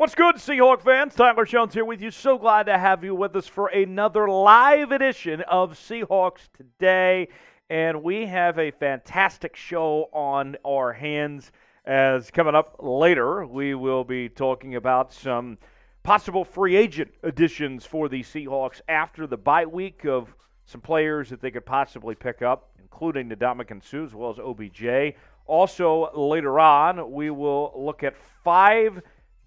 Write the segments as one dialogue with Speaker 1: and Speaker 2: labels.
Speaker 1: What's good, Seahawks fans? Tyler Jones here with you. So glad to have you with us for another live edition of Seahawks Today. And we have a fantastic show on our hands. As coming up later, we will be talking about some possible free agent additions for the Seahawks after the bye week of some players that they could possibly pick up, including Ndamukong Suh as well as OBJ. Also, later on, we will look at 5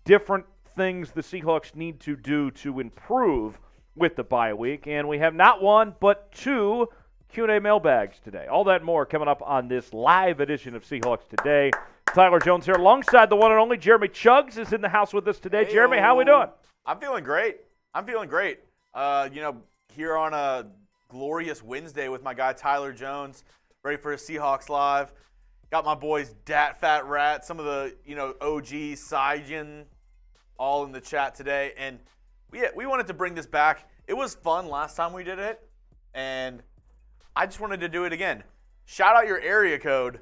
Speaker 1: different things the Seahawks need to do to improve with the bye week. And we have not one, but 2 Q&A mailbags today. All that and more coming up on this live edition of Seahawks Today. Tyler Jones here alongside the one and only Jeremy Chuggs is in the house with us today. Hey, Jeremy, how we doing?
Speaker 2: I'm feeling great. Here on a glorious Wednesday with my guy Tyler Jones, ready for a Seahawks Live. Got my boys Dat Fat Rat, some of the OGs, Sijin, all in the chat today, and we wanted to bring this back. It was fun last time we did it, and I just wanted to do it again. Shout out your area code,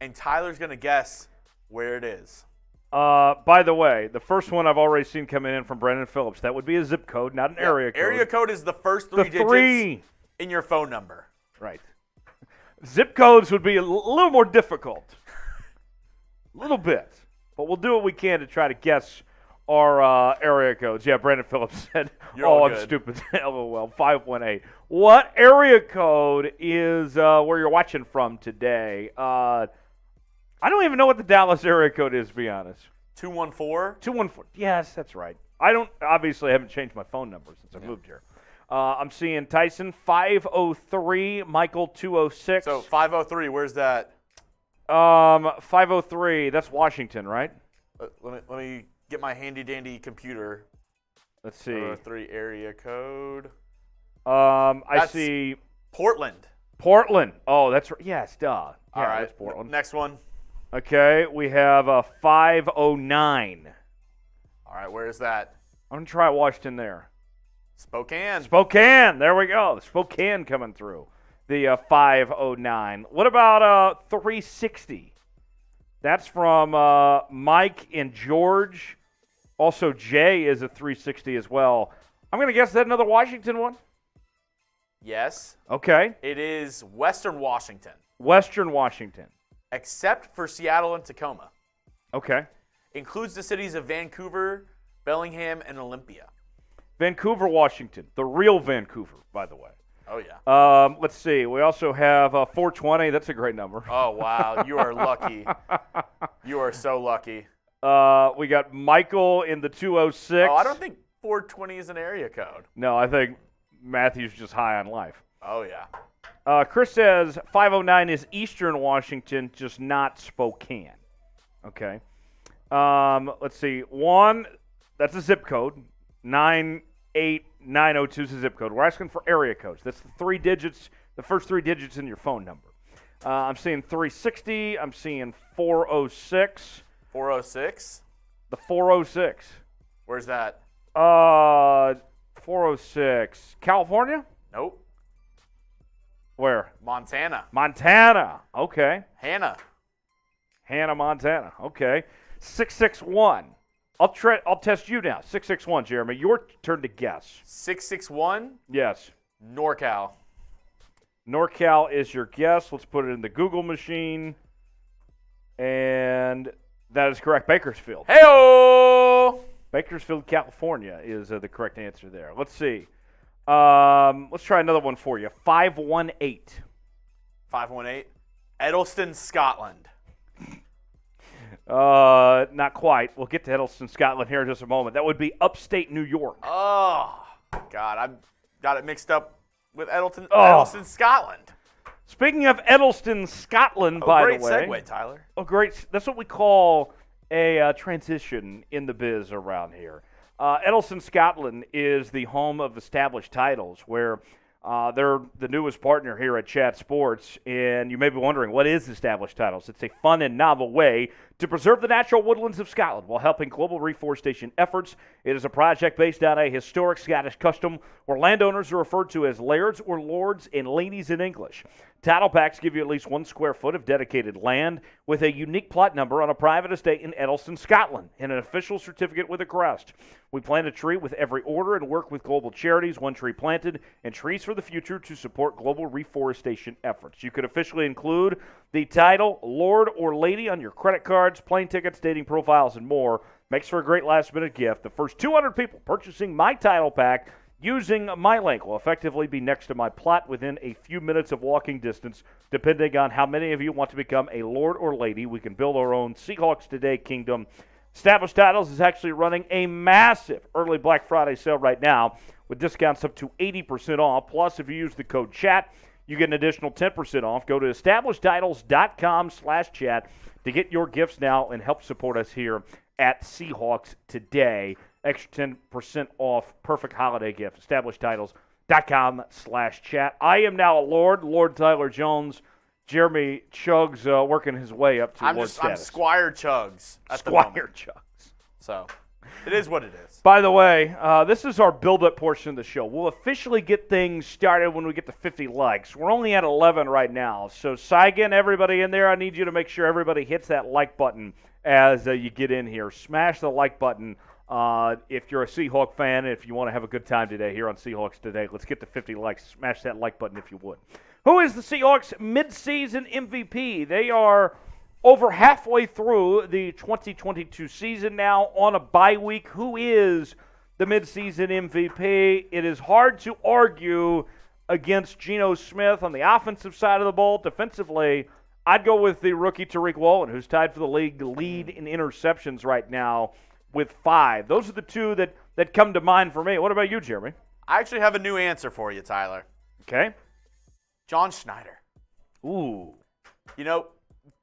Speaker 2: and Tyler's going to guess where it is.
Speaker 1: By the way, the first one I've already seen coming in from Brandon Phillips. That would be a zip code, not an area code.
Speaker 2: Area code is the first 3 digits in your phone number.
Speaker 1: Right. Zip codes would be a little more difficult. A little bit. But we'll do what we can to try to guess our area codes. Yeah, Brandon Phillips said, I'm stupid. LOL, 518. What area code is where you're watching from today? I don't even know what the Dallas area code is, to be honest.
Speaker 2: 214?
Speaker 1: 214. Yes, that's right. I haven't changed my phone number since I moved here. I'm seeing Tyson 503, Michael 206.
Speaker 2: So 503, where's that?
Speaker 1: 503. That's Washington, right?
Speaker 2: Let me get my handy dandy computer.
Speaker 1: Let's see.
Speaker 2: 503 area code.
Speaker 1: I see
Speaker 2: Portland.
Speaker 1: Portland. Oh, that's right. Yes, duh. Yeah,
Speaker 2: all right.
Speaker 1: That's Portland.
Speaker 2: Next one.
Speaker 1: Okay, we have 509.
Speaker 2: All right, where is that?
Speaker 1: I'm gonna try Washington there.
Speaker 2: Spokane.
Speaker 1: There we go. Spokane coming through. The 509. What about 360? That's from Mike and George. Also, Jay is a 360 as well. I'm going to guess that another Washington one?
Speaker 2: Yes.
Speaker 1: Okay.
Speaker 2: It is Western Washington.
Speaker 1: Western Washington.
Speaker 2: Except for Seattle and Tacoma.
Speaker 1: Okay.
Speaker 2: Includes the cities of Vancouver, Bellingham, and Olympia.
Speaker 1: Vancouver, Washington. The real Vancouver, by the way.
Speaker 2: Oh, yeah.
Speaker 1: Let's see. We also have 420. That's a great number.
Speaker 2: Oh, wow. You are lucky. You are so lucky.
Speaker 1: We got Michael in the 206.
Speaker 2: Oh, I don't think 420 is an area code.
Speaker 1: No, I think Matthew's just high on life.
Speaker 2: Oh, yeah.
Speaker 1: Chris says 509 is Eastern Washington, just not Spokane. Okay. Let's see. That's a zip code. 98902 is a zip code. We're asking for area codes. That's the 3 digits, the first 3 digits in your phone number. I'm seeing 360. I'm seeing 406.
Speaker 2: 406?
Speaker 1: The 406.
Speaker 2: Where's that?
Speaker 1: 406. California?
Speaker 2: Nope.
Speaker 1: Where?
Speaker 2: Montana.
Speaker 1: Montana. Okay.
Speaker 2: Hannah,
Speaker 1: Montana. Okay. 661. I'll test you now. 661, Jeremy. Your turn to guess.
Speaker 2: 661?
Speaker 1: Yes.
Speaker 2: NorCal.
Speaker 1: NorCal is your guess. Let's put it in the Google machine. And that is correct. Bakersfield.
Speaker 2: Hey-o!
Speaker 1: Bakersfield, California is the correct answer there. Let's see. Let's try another one for you. 518.
Speaker 2: 518? Edelston, Scotland.
Speaker 1: Not quite. We'll get to Edelston, Scotland here in just a moment. That would be upstate New York.
Speaker 2: Oh, God. I've got it mixed up with Edelston, Scotland.
Speaker 1: Speaking of Edelston, Scotland, by the way.
Speaker 2: Great segue, Tyler.
Speaker 1: Oh, great. That's what we call a transition in the biz around here. Edelston, Scotland is the home of Established Titles, where they're the newest partner here at Chat Sports. And you may be wondering, what is Established Titles? It's a fun and novel way to preserve the natural woodlands of Scotland while helping global reforestation efforts. It is a project based on a historic Scottish custom where landowners are referred to as lairds or lords and ladies in English. Title packs give you at least 1 square foot of dedicated land with a unique plot number on a private estate in Eddleston, Scotland, and an official certificate with a crest. We plant a tree with every order and work with global charities, 1 tree planted, and trees for the future to support global reforestation efforts. You could officially include the title, Lord or Lady, on your credit cards, plane tickets, dating profiles, and more. Makes for a great last-minute gift. The first 200 people purchasing my title pack using my link will effectively be next to my plot within a few minutes of walking distance. Depending on how many of you want to become a Lord or Lady, we can build our own Seahawks Today kingdom. Established Titles is actually running a massive early Black Friday sale right now with discounts up to 80% off. Plus, if you use the code CHAT, you get an additional 10% off. Go to establishedtitles.com/chat to get your gifts now and help support us here at Seahawks Today. Extra 10% off, perfect holiday gift. EstablishedTitles.com/chat. I am now a Lord Tyler Jones. Jeremy Chuggs working his way up to Lord status.
Speaker 2: I'm Squire Chuggs at the
Speaker 1: Squire
Speaker 2: moment.
Speaker 1: Chuggs.
Speaker 2: So, it is what it is.
Speaker 1: By the way, this is our build-up portion of the show. We'll officially get things started when we get to 50 likes. We're only at 11 right now. So, Saigon, everybody in there, I need you to make sure everybody hits that like button as you get in here. Smash the like button. If you're a Seahawk fan, if you want to have a good time today here on Seahawks Today, let's get to 50 likes. Smash that like button if you would. Who is the Seahawks midseason MVP? They are over halfway through the 2022 season now on a bye week. Who is the midseason MVP? It is hard to argue against Geno Smith on the offensive side of the ball. Defensively, I'd go with the rookie Tariq Woolen, who's tied for the league lead in interceptions right now with 5. Those are the two that come to mind for me. What about you, Jeremy?
Speaker 2: I actually have a new answer for you, Tyler.
Speaker 1: Okay.
Speaker 2: John Schneider.
Speaker 1: Ooh.
Speaker 2: You know,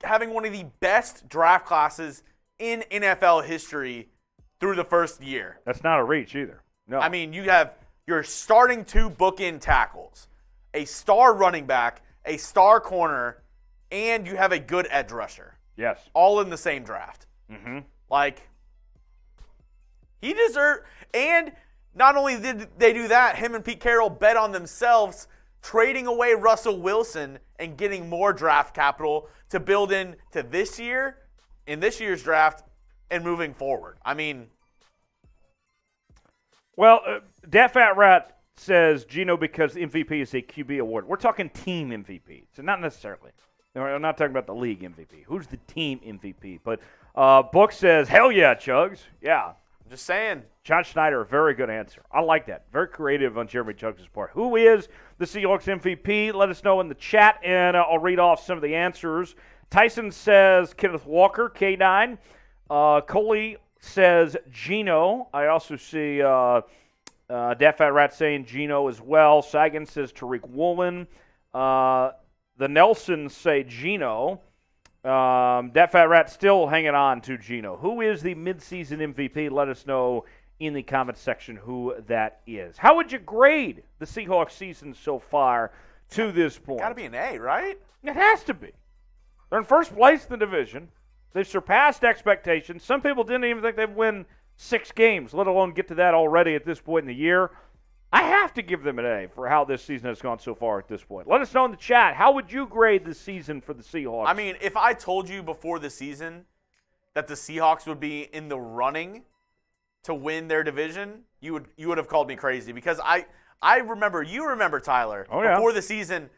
Speaker 2: having one of the best draft classes in NFL history through the first year.
Speaker 1: That's not a reach either. No.
Speaker 2: I mean, you have your starting 2 bookend tackles, a star running back, a star corner, and you have a good edge rusher.
Speaker 1: Yes.
Speaker 2: All in the same draft.
Speaker 1: Mm-hmm.
Speaker 2: Like, he deserved, and not only did they do that, him and Pete Carroll bet on themselves, trading away Russell Wilson and getting more draft capital to build into this year, in this year's draft, and moving forward. I mean.
Speaker 1: Well, Dat Fat Rat says Geno because MVP is a QB award. We're talking team MVP, so not necessarily. We're not talking about the league MVP. Who's the team MVP? But Book says, hell yeah, Chuggs. Yeah.
Speaker 2: Just saying.
Speaker 1: John Schneider, a very good answer. I like that. Very creative on Jeremy Chuggs' part. Who is the Seahawks MVP? Let us know in the chat, and I'll read off some of the answers. Tyson says Kenneth Walker, K9. Coley says Geno. I also see Dat Fat Rat saying Geno as well. Sagan says Tariq Woolen. The Nelsons say Geno. Dat Fat Rat still hanging on to Geno. Who is the midseason MVP? Let us know in the comments section who that is. How would you grade the Seahawks season so far to this point?
Speaker 2: Got to be an A, right?
Speaker 1: It has to be. They're in first place in the division. They've surpassed expectations. Some people didn't even think they'd win 6 games, let alone get to that already at this point in the year. I have to give them an A for how this season has gone so far at this point. Let us know in the chat. How would you grade the season for the Seahawks?
Speaker 2: I mean, if I told you before the season that the Seahawks would be in the running to win their division, you would have called me crazy because I remember, you remember, Tyler, before the season,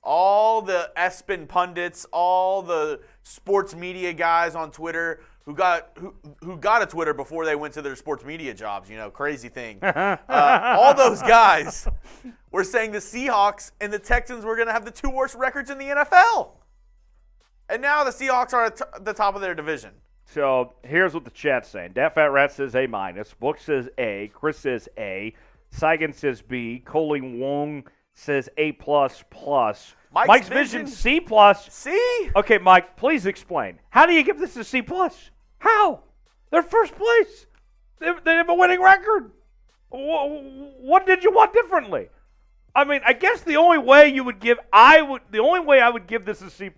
Speaker 2: all the ESPN pundits, all the sports media guys on Twitter who got a Twitter before they went to their sports media jobs, crazy thing. All those guys were saying the Seahawks and the Texans were going to have the 2 worst records in the NFL. And now the Seahawks are at the top of their division.
Speaker 1: So here's what the chat's saying. Dat Fat Rat says A-. Book says A. Chris says A. Saigon says B. Coley Wong says A++. Mike's Vision C+.
Speaker 2: C?
Speaker 1: Okay, Mike, please explain. How do you give this a C+? How? They're first place. They have a winning record. What did you want differently? I mean, I guess the only way I would give this a C+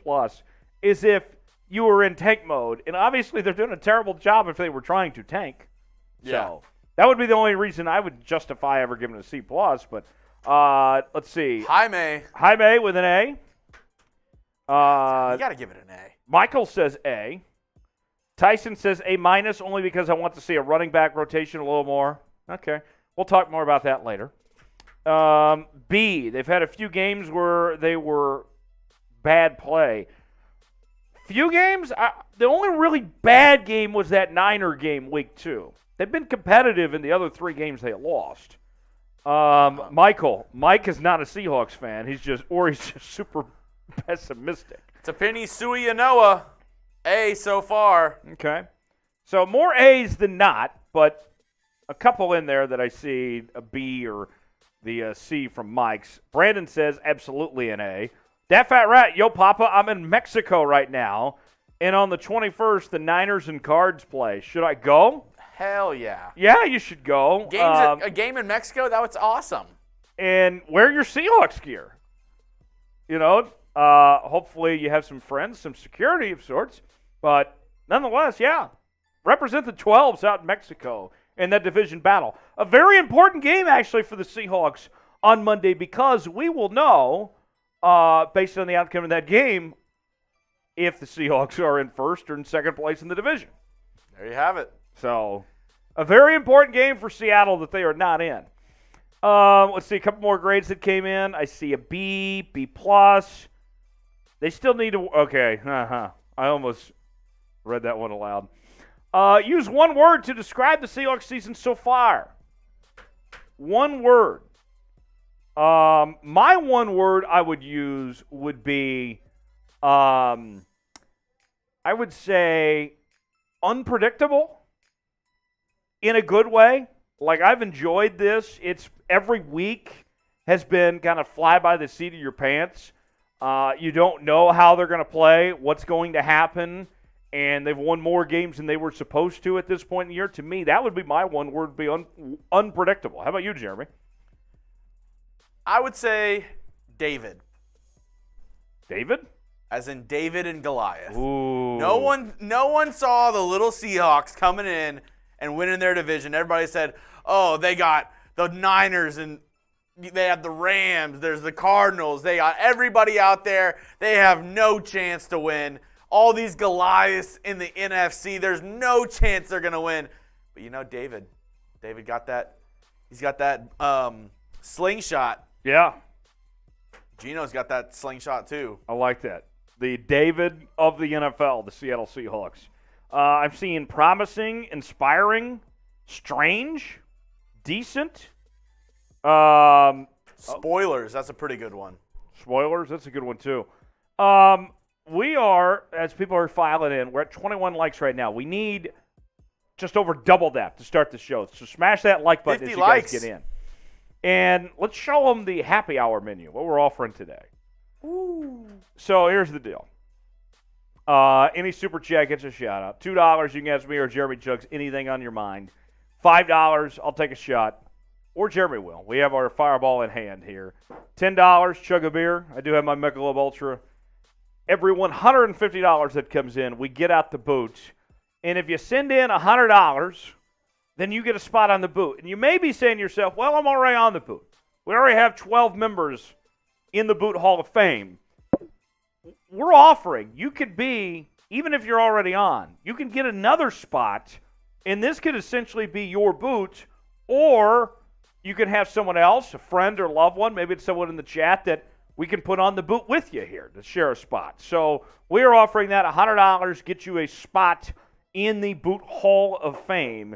Speaker 1: is if you were in tank mode, and obviously they're doing a terrible job if they were trying to tank.
Speaker 2: Yeah.
Speaker 1: So that would be the only reason I would justify ever giving it a C+. But let's see.
Speaker 2: Jaime
Speaker 1: with an A.
Speaker 2: You got to give it an A.
Speaker 1: Michael says A. Tyson says A- only because I want to see a running back rotation a little more. Okay. We'll talk more about that later. B, they've had a few games where they were bad play. Few games? The only really bad game was that Niner game week 2. They've been competitive in the other 3 games they lost. Mike is not a Seahawks fan. He's just super pessimistic.
Speaker 2: It's a Penny Suianoa. A so far.
Speaker 1: Okay. So more A's than not, but a couple in there that I see a B or the C from Mike's. Brandon says absolutely an A. That fat rat, yo, Papa, I'm in Mexico right now, and on the 21st, the Niners and Cards play. Should I go?
Speaker 2: Hell yeah.
Speaker 1: Yeah, you should go.
Speaker 2: A game in Mexico, that was awesome.
Speaker 1: And wear your Seahawks gear. You know, hopefully you have some friends, some security of sorts. But nonetheless, yeah, represent the 12s out in Mexico in that division battle. A very important game, actually, for the Seahawks on Monday because we will know, based on the outcome of that game, if the Seahawks are in first or in second place in the division.
Speaker 2: There you have it.
Speaker 1: So, a very important game for Seattle that they are not in. Let's see, a couple more grades that came in. I see a B, B+. They still need to, okay, I almost read that one aloud. Use one word to describe the Seahawks season so far. One word. My one word I would use would be, I would say, unpredictable in a good way. Like, I've enjoyed this. It's every week has been kind of fly by the seat of your pants. You don't know how they're going to play, what's going to happen, and they've won more games than they were supposed to at this point in the year. To me, that would be my one word, be unpredictable. How about you, Jeremy?
Speaker 2: I would say David.
Speaker 1: David?
Speaker 2: As in David and Goliath.
Speaker 1: Ooh.
Speaker 2: No one saw the little Seahawks coming in and winning their division. Everybody said, oh, they got the Niners and they have the Rams. There's the Cardinals. They got everybody out there. They have no chance to win. All these Goliaths in the NFC, there's no chance they're going to win. But you know, David got that. He's got that slingshot.
Speaker 1: Yeah.
Speaker 2: Geno's got that slingshot too.
Speaker 1: I like that. The David of the NFL, the Seattle Seahawks. I'm seeing promising, inspiring, strange, decent.
Speaker 2: Spoilers, that's a pretty good one.
Speaker 1: Spoilers, that's a good one too. We are, as people are filing in, we're at 21 likes right now. We need just over double that to start the show. So smash that like button as you guys get in. And let's show them the happy hour menu, what we're offering today.
Speaker 2: Ooh.
Speaker 1: So here's the deal. Any super chat gets a shout out. $2, you can ask me or Jeremy Chugs anything on your mind. $5, I'll take a shot. Or Jeremy will. We have our fireball in hand here. $10, chug a beer. I do have my Michelob Ultra. Every $150 that comes in, we get out the boot. And if you send in $100, then you get a spot on the boot. And you may be saying to yourself, well, I'm already on the boot. We already have 12 members in the Boot Hall of Fame. We're offering, you could be, even if you're already on, you can get another spot, and this could essentially be your boot, or you can have someone else, a friend or loved one, maybe it's someone in the chat that we can put on the boot with you here to share a spot. So we are offering that $100, get you a spot in the Boot Hall of Fame.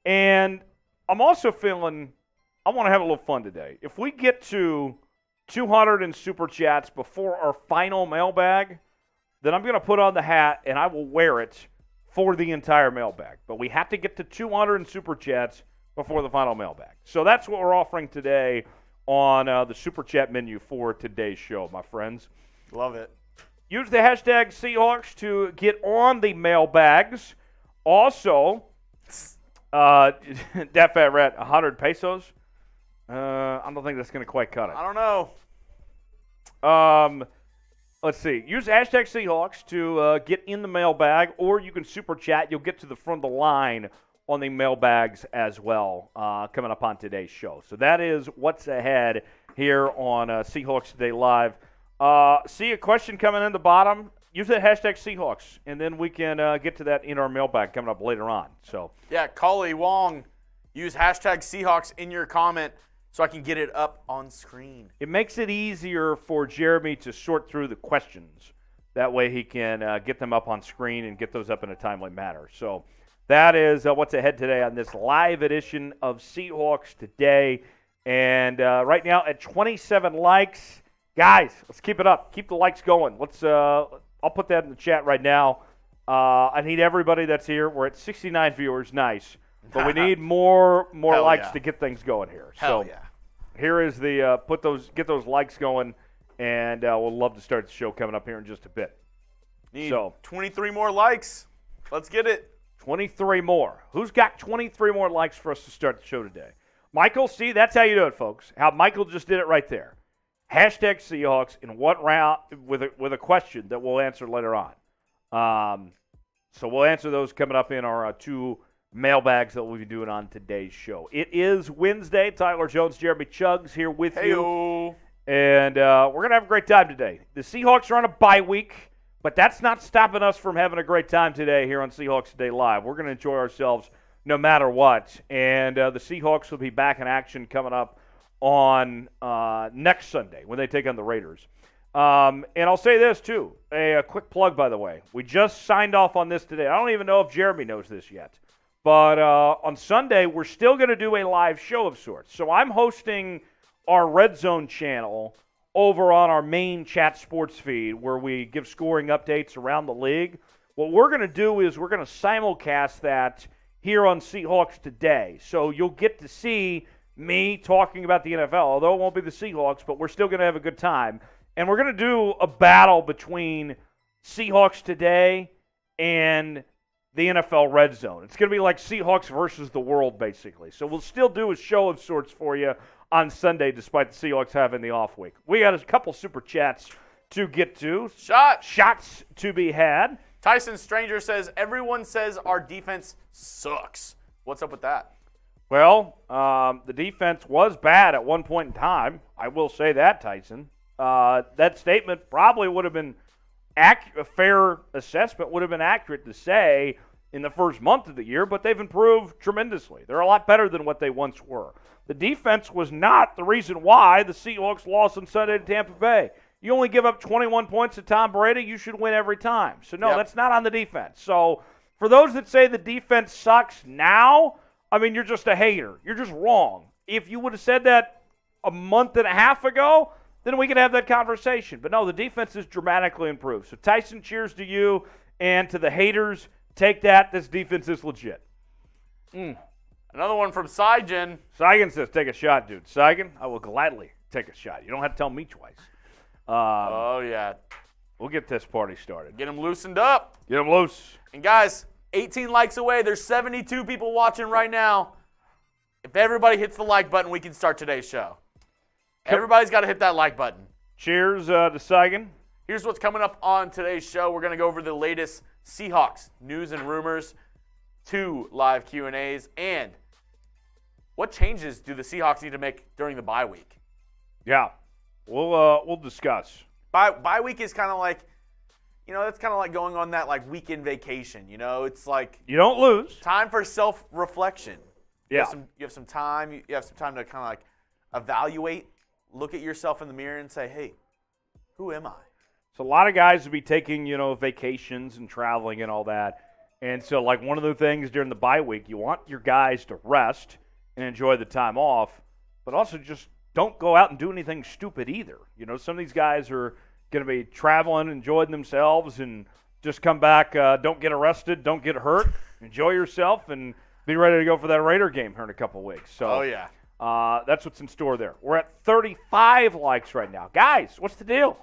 Speaker 1: And I'm also feeling I want to have a little fun today. If we get to 200 in Super Chats before our final mailbag, then I'm going to put on the hat and I will wear it for the entire mailbag. But we have to get to 200 in Super Chats before the final mailbag. So that's what we're offering today on the Super Chat menu for today's show, my friends.
Speaker 2: Love it.
Speaker 1: Use the hashtag Seahawks to get on the mailbags. Also, that fat rat, 100 pesos. I don't think that's going to quite cut it.
Speaker 2: I don't know.
Speaker 1: Let's see. Use hashtag Seahawks to get in the mailbag, or you can super chat. You'll get to the front of the line on the mailbags as well coming up on today's show. So that is what's ahead here on Seahawks Today Live See a question coming in the bottom. Use that hashtag Seahawks, and then we can get to that in our mailbag coming up later on. So
Speaker 2: Yeah, Kali Wong, use hashtag Seahawks in your comment so I can get it up on screen.
Speaker 1: it makes it easier for Jeremy to sort through the questions. That way he can get them up on screen and get those up in a timely manner. So that is what's ahead today on this live edition of Seahawks Today. And right now at 27 likes, guys, let's keep it up. Keep the likes going. Let's. I'll put that in the chat right now. I need everybody that's here. We're at 69 viewers. Nice. But we need more
Speaker 2: Hell
Speaker 1: likes
Speaker 2: yeah.
Speaker 1: to get things going here.
Speaker 2: Hell
Speaker 1: so
Speaker 2: yeah.
Speaker 1: here is the get those likes going, and we'll love to start the show coming up here in just a bit.
Speaker 2: Need
Speaker 1: So
Speaker 2: 23 more likes. Let's get it.
Speaker 1: 23 more. Who's got 23 more likes for us to start the show today? Michael, see, that's how you do it, folks. How Michael just did it right there. Hashtag Seahawks in what round with a question that we'll answer later on. So we'll answer those coming up in our two mailbags that we'll be doing on today's show. It is Wednesday. Tyler Jones, Jeremy Chuggs here with you.
Speaker 2: Hey-o.
Speaker 1: And we're going to have a great time today. The Seahawks are on a bye week, but that's not stopping us from having a great time today here on Seahawks Today Live. We're going to enjoy ourselves no matter what. And the Seahawks will be back in action coming up on next Sunday when they take on the Raiders. And I'll say this, too. A quick plug, by the way. We just signed off on this today. I don't even know if Jeremy knows this yet. But on Sunday, we're still going to do a live show of sorts. So I'm hosting our Red Zone channel over on our main chat sports feed where we give scoring updates around the league. What we're going to do is we're going to simulcast that here on Seahawks Today. So you'll get to see me talking about the NFL, although it won't be the Seahawks, but we're still going to have a good time. And we're going to do a battle between Seahawks Today and the NFL Red Zone. It's going to be like Seahawks versus the world, basically. So we'll still do a show of sorts for you on Sunday, despite the Seahawks having the off week. We got a couple super chats to get to. Shots to be had.
Speaker 2: Tyson Stranger says, everyone says our defense sucks. What's up with that?
Speaker 1: Well, the defense was bad at one point in time. I will say that, Tyson. That statement probably would have been a fair assessment, would have been accurate to say in the first month of the year, but they've improved tremendously. They're a lot better than what they once were. The defense was not the reason why the Seahawks lost on Sunday to Tampa Bay. You only give up 21 points to Tom Brady, you should win every time. So, no, That's not on the defense. So, for those that say the defense sucks now, I mean, you're just a hater. You're just wrong. If you would have said that a month and a half ago, then we could have that conversation. But no, the defense is dramatically improved. So, Tyson, cheers to you. And to the haters, take that. This defense is legit.
Speaker 2: Another one from Saigen.
Speaker 1: Saigen says, take a shot, dude. Saigen, I will gladly take a shot. You don't have to tell me twice.
Speaker 2: Oh, yeah.
Speaker 1: We'll get this party started.
Speaker 2: Get them loosened up.
Speaker 1: Get them loose.
Speaker 2: And, guys, 18 likes away. There's 72 people watching right now. If everybody hits the like button, we can start today's show. Everybody's got to hit that like button.
Speaker 1: Cheers to Saigen.
Speaker 2: Here's what's coming up on today's show. We're going to go over the latest Seahawks news and rumors, 2 live Q&As, and what changes do the Seahawks need to make during the bye week?
Speaker 1: Yeah, we'll discuss.
Speaker 2: Bye week is kind of like, that's kind of like going on that like weekend vacation. It's like
Speaker 1: you don't lose.
Speaker 2: Time for self-reflection.
Speaker 1: Yeah,
Speaker 2: you have some time. You have some time to kind of like evaluate, look at yourself in the mirror, and say, "Hey, who am I?"
Speaker 1: So a lot of guys will be taking vacations and traveling and all that, and so like one of the things during the bye week, you want your guys to rest and enjoy the time off, but also just don't go out and do anything stupid either. Some of these guys are going to be traveling, enjoying themselves, and just come back, don't get arrested, don't get hurt, enjoy yourself, and be ready to go for that Raider game here in a couple of weeks. So, that's what's in store there. We're at 35 likes right now. Guys, what's the deal?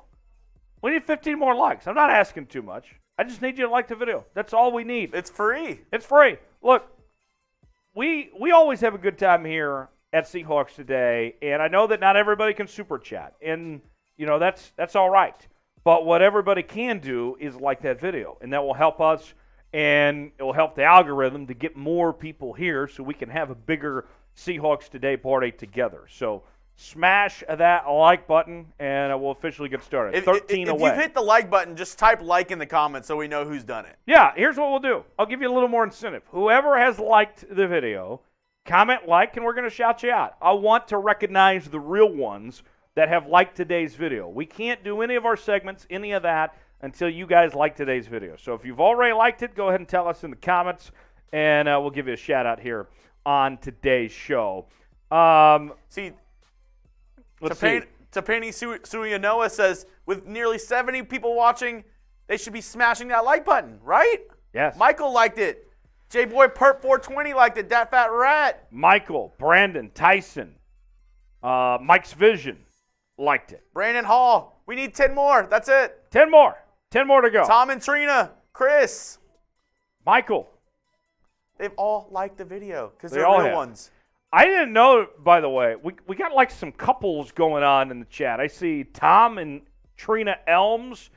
Speaker 1: We need 15 more likes. I'm not asking too much. I just need you to like the video. That's all we need.
Speaker 2: It's free.
Speaker 1: It's free. Look, we always have a good time here at Seahawks Today, and I know that not everybody can super chat, and that's all right. But what everybody can do is like that video, and that will help us, and it will help the algorithm to get more people here so we can have a bigger Seahawks Today party together. So smash that like button, and we'll officially get started. 13 away.
Speaker 2: If you've hit the like button, just type like in the comments so we know who's done it.
Speaker 1: Yeah, here's what we'll do. I'll give you a little more incentive. Whoever has liked the video, comment like, and we're going to shout you out. I want to recognize the real ones that have liked today's video. We can't do any of our segments, any of that, until you guys like today's video. So if you've already liked it, go ahead and tell us in the comments, and we'll give you a shout out here on today's show. Let's see.
Speaker 2: Tapani Suianoa says, with nearly 70 people watching, they should be smashing that like button, right?
Speaker 1: Yes.
Speaker 2: Michael liked it. J-Boy Perp 420 liked it. Dat Fat Rat.
Speaker 1: Michael, Brandon, Tyson, Mike's Vision liked it.
Speaker 2: Brandon Hall. We need 10 more. That's it.
Speaker 1: 10 more. 10 more to go.
Speaker 2: Tom and Trina. Chris.
Speaker 1: Michael.
Speaker 2: They've all liked the video because
Speaker 1: They
Speaker 2: they're
Speaker 1: all
Speaker 2: real
Speaker 1: have.
Speaker 2: ones.
Speaker 1: I didn't know, by the way, we got like some couples going on in the chat. I see Tom and Trina Elms,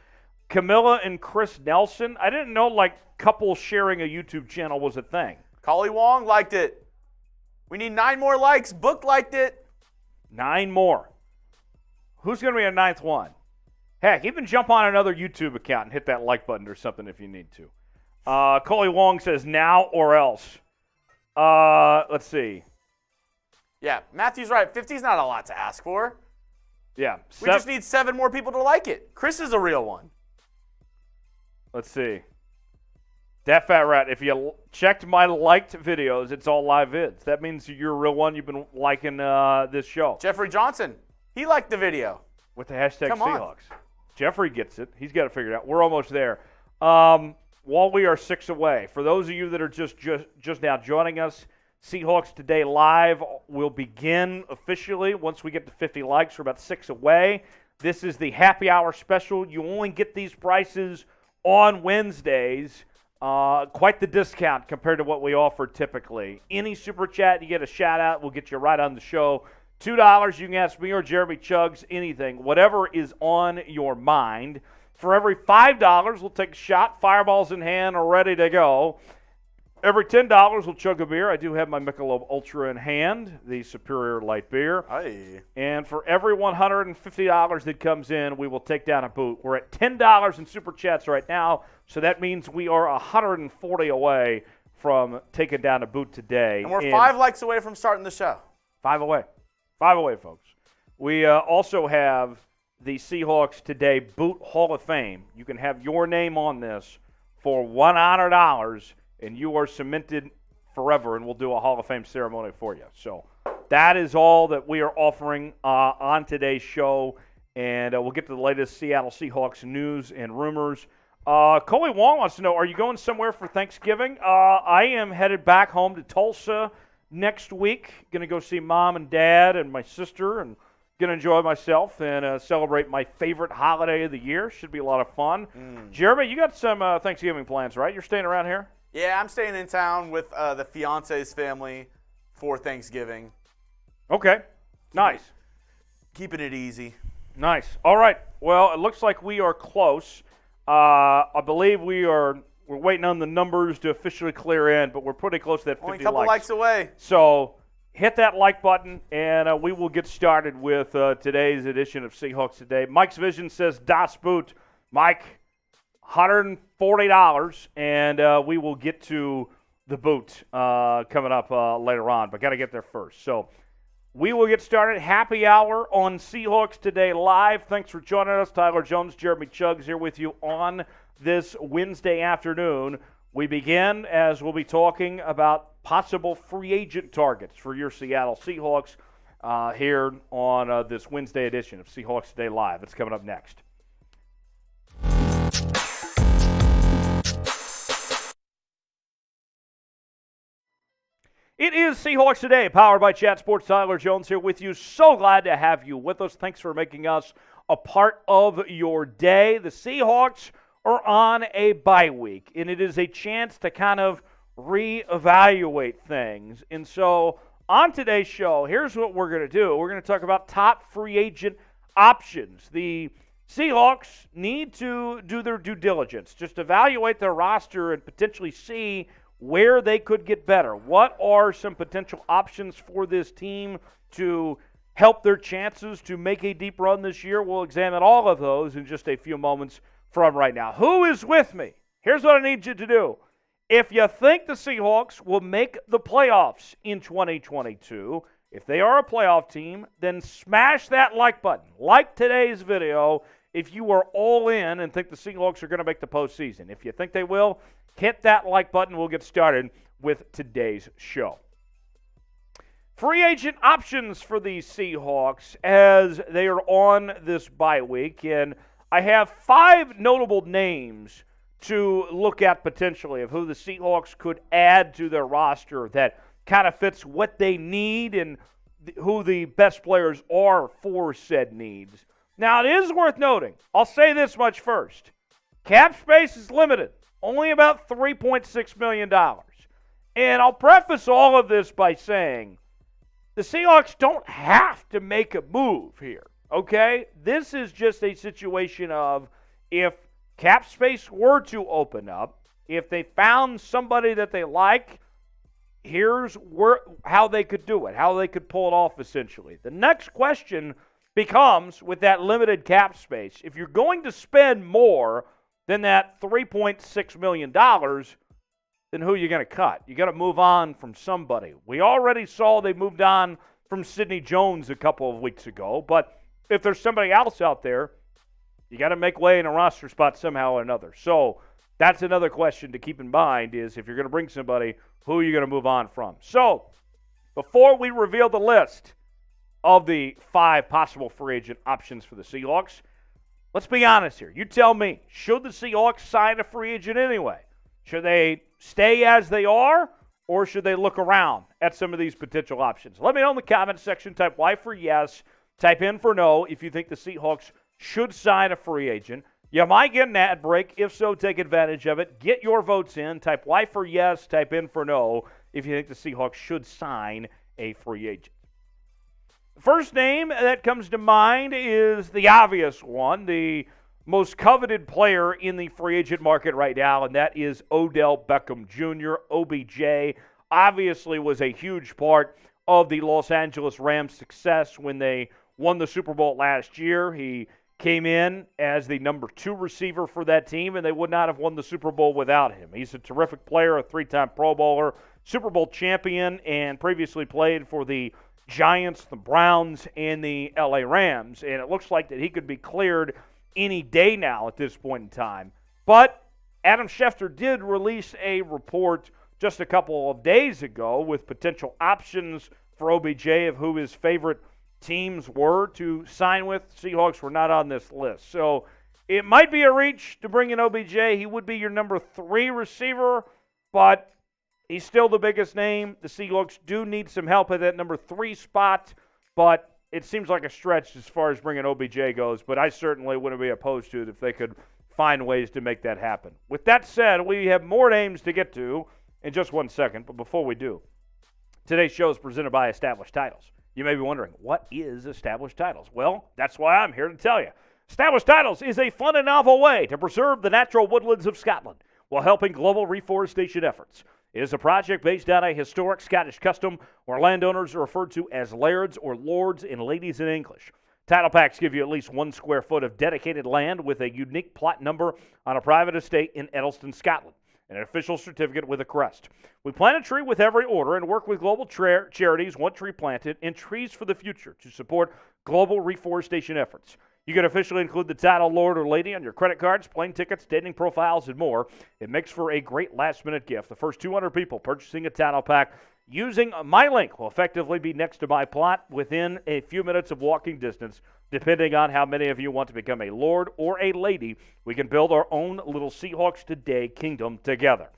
Speaker 1: Camilla and Chris Nelson. I didn't know like couples sharing a YouTube channel was a thing.
Speaker 2: Collie Wong liked it. We need 9 more likes. Book liked it.
Speaker 1: 9 more. Who's going to be a 9th one? Heck, even jump on another YouTube account and hit that like button or something if you need to. Coley Wong says now or else. Let's see.
Speaker 2: Yeah, Matthew's right. 50 is not a lot to ask for.
Speaker 1: Yeah.
Speaker 2: We just need 7 more people to like it. Chris is a real one.
Speaker 1: Let's see. Dat Fat Rat, if you checked my liked videos, it's all live vids. That means you're a real one. You've been liking this show.
Speaker 2: Jeffrey Johnson, he liked the video.
Speaker 1: With the hashtag
Speaker 2: Come on.
Speaker 1: Seahawks. Jeffrey gets it. He's got it figured out. We're almost there. While we are 6 away, for those of you that are just now joining us, Seahawks Today Live will begin officially once we get to 50 likes. We're about 6 away. This is the happy hour special. You only get these prices on Wednesdays. Quite the discount compared to what we offer typically. Any super chat, you get a shout out. We'll get you right on the show. $2, you can ask me or Jeremy Chugs anything, whatever is on your mind. For every $5, we'll take a shot, fireballs in hand, or ready to go. Every $10, we'll chug a beer. I do have my Michelob Ultra in hand, the superior light beer.
Speaker 2: Aye.
Speaker 1: And for every $150 that comes in, we will take down a boot. We're at $10 in super chats right now, so that means we are 140 away from taking down a boot today.
Speaker 2: And we're 5 likes away from starting the show.
Speaker 1: 5 away. 5 away, folks. We also have the Seahawks Today Boot Hall of Fame. You can have your name on this for $100, and you are cemented forever, and we'll do a Hall of Fame ceremony for you. So that is all that we are offering on today's show, and we'll get to the latest Seattle Seahawks news and rumors. Coley Wong wants to know, are you going somewhere for Thanksgiving? I am headed back home to Tulsa next week. Going to go see Mom and Dad and my sister, and going to enjoy myself and celebrate my favorite holiday of the year. Should be a lot of fun. Jeremy, you got some Thanksgiving plans, right? You're staying around here?
Speaker 2: Yeah, I'm staying in town with the fiance's family for Thanksgiving.
Speaker 1: Okay. Nice.
Speaker 2: Keeping it easy.
Speaker 1: Nice. All right. Well, it looks like we are close. I believe we're waiting on the numbers to officially clear in, but we're pretty close to that 50
Speaker 2: Only a couple
Speaker 1: likes.
Speaker 2: likes away.
Speaker 1: So hit that like button, and we will get started with today's edition of Seahawks Today. Mike's Vision says Das Boot. Mike, $140, and we will get to the boot coming up later on, but got to get there first. So we will get started. Happy hour on Seahawks Today Live. Thanks for joining us. Tyler Jones, Jeremy Chugs here with you on this Wednesday afternoon. We begin as we'll be talking about possible free agent targets for your Seattle Seahawks here on this Wednesday edition of Seahawks Today Live. It's coming up next. It is Seahawks Today, powered by Chat Sports. Tyler Jones here with you. So glad to have you with us. Thanks for making us a part of your day. The Seahawks are on a bye week, and it is a chance to kind of reevaluate things. And so on today's show, here's what we're going to do. We're going to talk about top free agent options. The Seahawks need to do their due diligence, just evaluate their roster and potentially see where they could get better. What are some potential options for this team to help their chances to make a deep run this year? We'll examine all of those in just a few moments from right now. Who is with me? Here's what I need you to do. If you think the Seahawks will make the playoffs in 2022, if they are a playoff team, then smash that like button. Like today's video if you are all in and think the Seahawks are going to make the postseason. If you think they will, hit that like button. We'll get started with today's show. Free agent options for the Seahawks as they are on this bye week. And I have 5 notable names to look at potentially of who the Seahawks could add to their roster that kind of fits what they need and who the best players are for said needs. Now, it is worth noting, I'll say this much first. Cap space is limited, only about $3.6 million. And I'll preface all of this by saying the Seahawks don't have to make a move here, okay? This is just a situation of if cap space were to open up, if they found somebody that they like, here's how they could do it, how they could pull it off essentially. The next question becomes, with that limited cap space, if you're going to spend more than that $3.6 million, then who are you going to cut? You got to move on from somebody. We already saw they moved on from Sidney Jones a couple of weeks ago, but if there's somebody else out there, you got to make way in a roster spot somehow or another. So that's another question to keep in mind is if you're going to bring somebody, who are you going to move on from? So before we reveal the list of the 5 possible free agent options for the Seahawks, let's be honest here. You tell me, should the Seahawks sign a free agent anyway? Should they stay as they are, or should they look around at some of these potential options? Let me know in the comment section. Type Y for yes. Type in for no if you think the Seahawks should sign a free agent. You might get an ad break. If so, take advantage of it. Get your votes in. Type Y for yes. Type in for no if you think the Seahawks should sign a free agent. The first name that comes to mind is the obvious one, the most coveted player in the free agent market right now, and that is Odell Beckham Jr. OBJ obviously was a huge part of the Los Angeles Rams' success when they won the Super Bowl last year. He came in as the number 2 receiver for that team, and they would not have won the Super Bowl without him. He's a terrific player, a 3-time Pro Bowler, Super Bowl champion, and previously played for the Giants, the Browns, and the LA Rams. And it looks like that he could be cleared any day now at this point in time. But Adam Schefter did release a report just a couple of days ago with potential options for OBJ of who his favorite teams were to sign with. Seahawks were not on this list. So it might be a reach to bring in OBJ. He would be your number 3 receiver, but he's still the biggest name. The Seahawks do need some help at that number 3 spot, but it seems like a stretch as far as bringing OBJ goes, but I certainly wouldn't be opposed to it if they could find ways to make that happen. With that said, we have more names to get to in just one second, but before we do, today's show is presented by Established Titles. You may be wondering, what is Established Titles? Well, that's why I'm here to tell you. Established Titles is a fun and novel way to preserve the natural woodlands of Scotland while helping global reforestation efforts. It is a project based on a historic Scottish custom where landowners are referred to as lairds or lords and ladies in English. Title packs give you at least 1 square foot of dedicated land with a unique plot number on a private estate in Edelston, Scotland, and an official certificate with a crest. We plant a tree with every order and work with global charities, One Tree Planted, and Trees for the Future to support global reforestation efforts. You can officially include the title lord or lady on your credit cards, plane tickets, dating profiles, and more. It makes for a great last-minute gift. The first 200 people purchasing a title pack using my link will effectively be next to my plot within a few minutes of walking distance. Depending on how many of you want to become a lord or a lady, we can build our own little Seahawks Today kingdom together.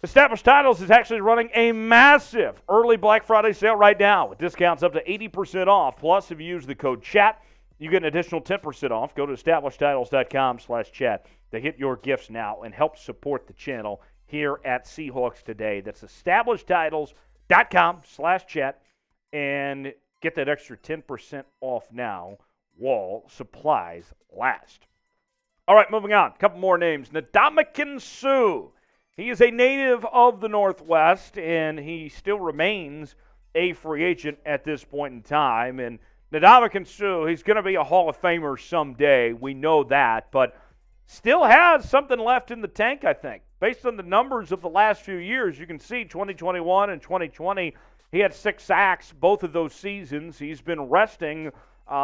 Speaker 1: Established Titles is actually running a massive early Black Friday sale right now with discounts up to 80% off. Plus, if you use the code CHAT, you get an additional 10% off. Go to establishedtitles.com/chat to hit your gifts now and help support the channel here at Seahawks Today. That's establishedtitles.com/chat and get that extra 10% off now while supplies last. All right, moving on. A couple more names. Ndamukong Suh. He is a native of the Northwest, and he still remains a free agent at this point in time. And Ndamukong Suh, he's going to be a Hall of Famer someday. We know that, but still has something left in the tank, I think. Based on the numbers of the last few years, you can see 2021 and 2020, he had 6 sacks both of those seasons. He's been resting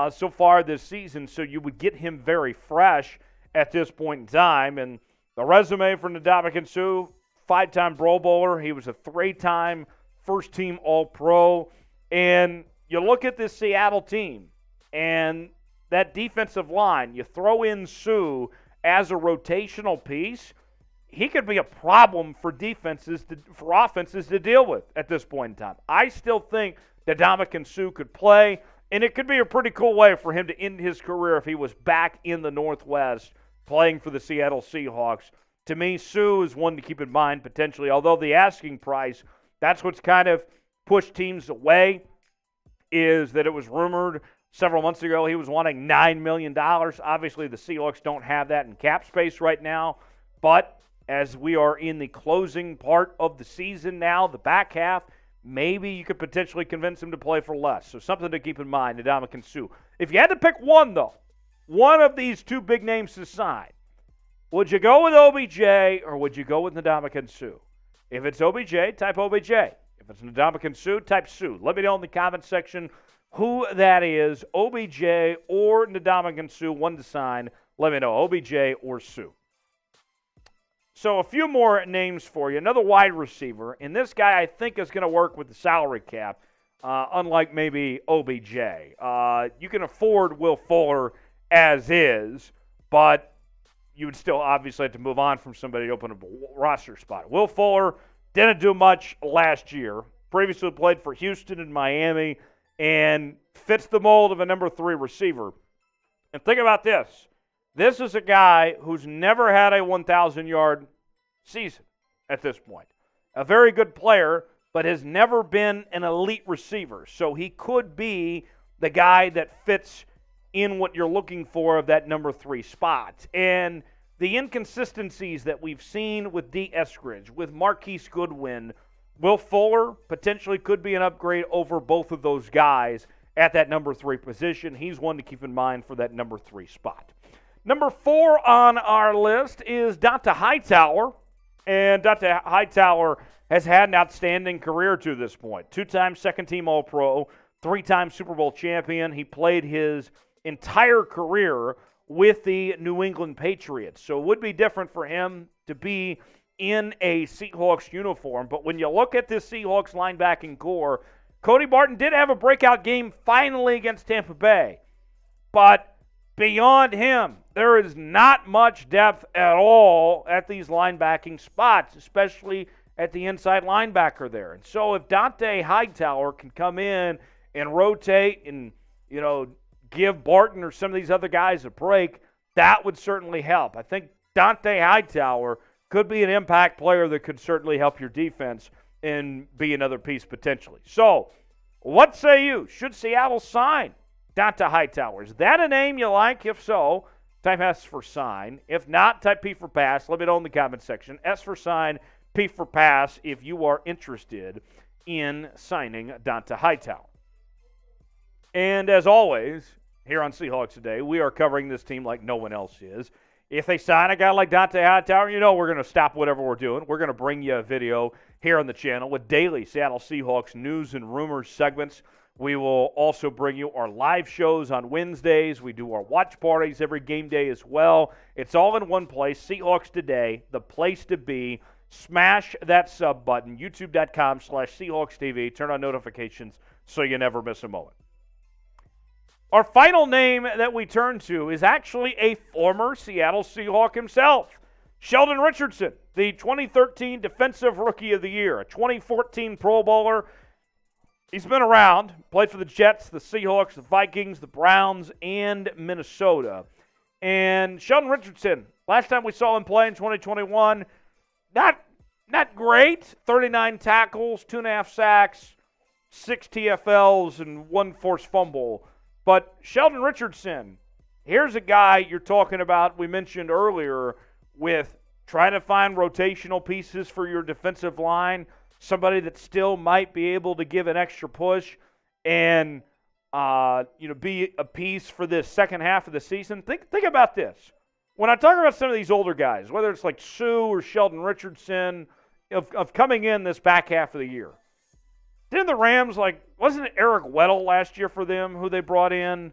Speaker 1: so far this season, so you would get him very fresh at this point in time. And the resume for Ndamukong Suh, 5-time Pro Bowler. He was a 3-time first-team All-Pro. And you look at this Seattle team and that defensive line, you throw in Suh as a rotational piece, he could be a problem for offenses to deal with at this point in time. I still think that Ndamukong Suh could play, and it could be a pretty cool way for him to end his career if he was back in the Northwest playing for the Seattle Seahawks. To me, Suh is one to keep in mind potentially, although the asking price, that's what's kind of pushed teams away, is that it was rumored several months ago he was wanting $9 million. Obviously, the Seahawks don't have that in cap space right now, but as we are in the closing part of the season now, the back half, maybe you could potentially convince him to play for less. So something to keep in mind, Ndamukong Suh. If you had to pick one, though, one of these two big names to sign, would you go with OBJ or would you go with Ndamukong Suh? If it's OBJ, type OBJ. If it's Ndamukong Suh, type Suh. Let me know in the comment section who that is, OBJ or Ndamukong Suh, one to sign. Let me know, OBJ or Suh. So a few more names for you. Another wide receiver, and this guy I think is going to work with the salary cap, unlike maybe OBJ. You can afford Will Fuller as is, but you would still obviously have to move on from somebody to open up a roster spot. Will Fuller didn't do much last year. Previously played for Houston and Miami and fits the mold of a number 3 receiver. And think about this. This is a guy who's never had a 1,000-yard season at this point. A very good player, but has never been an elite receiver. So he could be the guy that fits in what you're looking for of that number 3 spot. And the inconsistencies that we've seen with D. Eskridge, with Marquise Goodwin, Will Fuller potentially could be an upgrade over both of those guys at that number 3 position. He's one to keep in mind for that number 3 spot. Number 4 on our list is Dont'a Hightower. And Dont'a Hightower has had an outstanding career to this point. 2-time second-team All-Pro, 3-time Super Bowl champion. He played his entire career with the New England Patriots. So it would be different for him to be in a Seahawks uniform. But when you look at this Seahawks linebacking core, Cody Barton did have a breakout game finally against Tampa Bay. But beyond him, there is not much depth at all at these linebacking spots, especially at the inside linebacker there. And so if Dont'a Hightower can come in and rotate and, give Barton or some of these other guys a break, that would certainly help. I think Dont'a Hightower could be an impact player that could certainly help your defense and be another piece potentially. So, what say you? Should Seattle sign Dont'a Hightower? Is that a name you like? If so, type S for sign. If not, type P for pass. Let me know in the comment section. S for sign, P for pass if you are interested in signing Dont'a Hightower. And as always, here on Seahawks Today, we are covering this team like no one else is. If they sign a guy like Dont'a Hightower, we're going to stop whatever we're doing. We're going to bring you a video here on the channel with daily Seattle Seahawks news and rumors segments. We will also bring you our live shows on Wednesdays. We do our watch parties every game day as well. It's all in one place. Seahawks Today, the place to be. Smash that sub button, youtube.com/Seahawks TV. Turn on notifications so you never miss a moment. Our final name that we turn to is actually a former Seattle Seahawk himself, Sheldon Richardson, the 2013 Defensive Rookie of the Year, a 2014 Pro Bowler. He's been around, played for the Jets, the Seahawks, the Vikings, the Browns, and Minnesota. And Sheldon Richardson, last time we saw him play in 2021, not great. 39 tackles, 2.5 sacks, 6 TFLs, and 1 forced fumble. But Sheldon Richardson, here's a guy you're talking about, we mentioned earlier, with trying to find rotational pieces for your defensive line, somebody that still might be able to give an extra push. And be a piece for this second half of the season. Think about this. When I talk about some of these older guys, whether it's like Suh or Sheldon Richardson, of coming in this back half of the year, didn't the Rams, wasn't it Eric Weddle last year for them who they brought in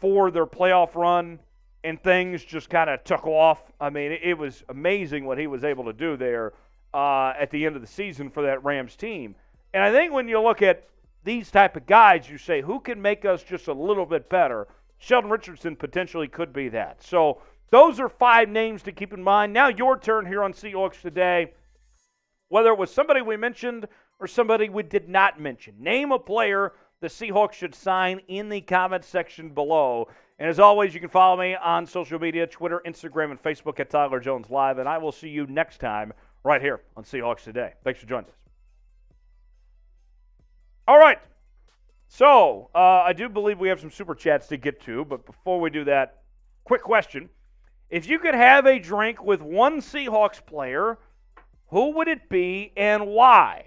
Speaker 1: for their playoff run, and things just kind of took off? I mean, it was amazing what he was able to do there at the end of the season for that Rams team. And I think when you look at these type of guys, you say, who can make us just a little bit better? Sheldon Richardson potentially could be that. So those are 5 names to keep in mind. Now your turn here on Seahawks Today. Whether it was somebody we mentioned or somebody we did not mention, name a player the Seahawks should sign in the comments section below. And as always, you can follow me on social media, Twitter, Instagram, and Facebook at Tyler Jones Live. And I will see you next time right here on Seahawks Today. Thanks for joining us. All right. So I do believe we have some super chats to get to. But before we do that, quick question. If you could have a drink with one Seahawks player, who would it be and why?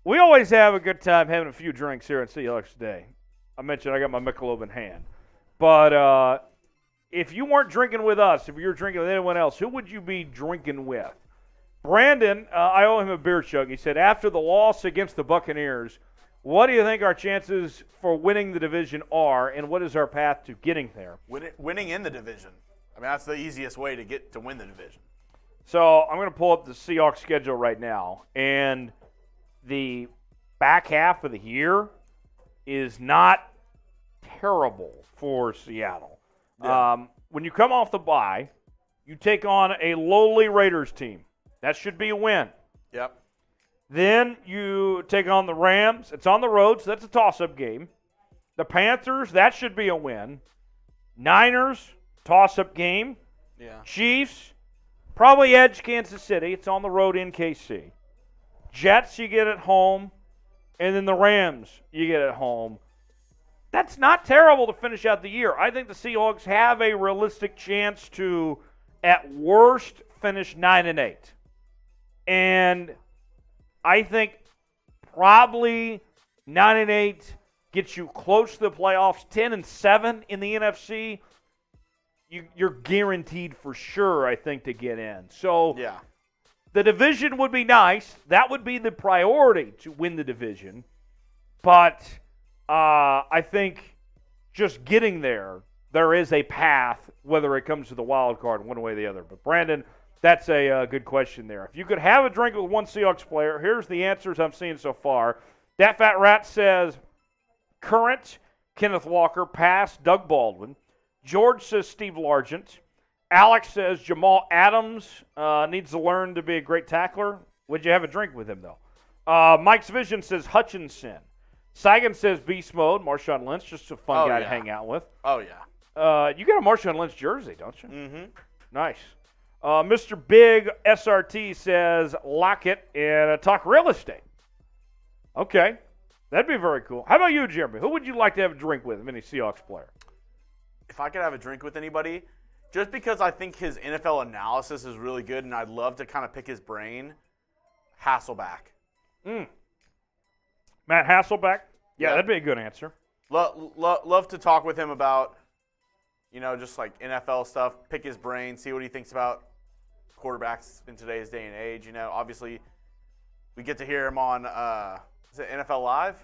Speaker 1: We always have a good time having a few drinks here at Seahawks Today. I mentioned I got my Michelob in hand. But if you weren't drinking with us, if you were drinking with anyone else, who would you be drinking with? Brandon, I owe him a beer chug. He said, after the loss against the Buccaneers, what do you think our chances for winning the division are, and what is our path to getting there?
Speaker 2: Winning in the division. I mean, that's the easiest way to win the division.
Speaker 1: So I'm going to pull up the Seahawks schedule right now, and the back half of the year is not terrible for Seattle.
Speaker 2: Yeah.
Speaker 1: When you come off the bye, you take on a lowly Raiders team. That should be a win.
Speaker 2: Yep.
Speaker 1: Then you take on the Rams. It's on the road, so that's a toss-up game. The Panthers, that should be a win. Niners, toss-up game.
Speaker 2: Yeah.
Speaker 1: Chiefs, probably edge Kansas City. It's on the road in KC. Jets, you get at home. And then the Rams, you get at home. That's not terrible to finish out the year. I think the Seahawks have a realistic chance to, at worst, finish 9-8. And I think probably 9-8 gets you close to the playoffs. 10-7 in the NFC, you're guaranteed for sure, I think, to get in. So
Speaker 2: yeah,
Speaker 1: the division would be nice. That would be the priority, to win the division. But I think just getting there is a path, whether it comes to the wild card one way or the other. But Brandon, that's a good question there. If you could have a drink with one Seahawks player, here's the answers I'm seeing so far. Dat Fat Rat says current Kenneth Walker, past Doug Baldwin. George says Steve Largent. Alex says Jamal Adams needs to learn to be a great tackler. Would you have a drink with him, though? Mike's Vision says Hutchinson. Sagan says Beast Mode. Marshawn Lynch, just a fun guy to hang out with.
Speaker 2: Oh, yeah.
Speaker 1: You got a Marshawn Lynch jersey, don't you?
Speaker 2: Mm-hmm.
Speaker 1: Nice. Mr. Big SRT says Lockett and talk real estate. Okay. That'd be very cool. How about you, Jeremy? Who would you like to have a drink with, any Seahawks player?
Speaker 2: If I could have a drink with anybody, just because I think his NFL analysis is really good and I'd love to kind of pick his brain, Hasselbeck.
Speaker 1: Matt Hasselbeck? Yeah, that'd be a good answer.
Speaker 2: Love to talk with him about, just like NFL stuff, pick his brain, see what he thinks about quarterbacks in today's day and age. Obviously, we get to hear him on, is it NFL Live?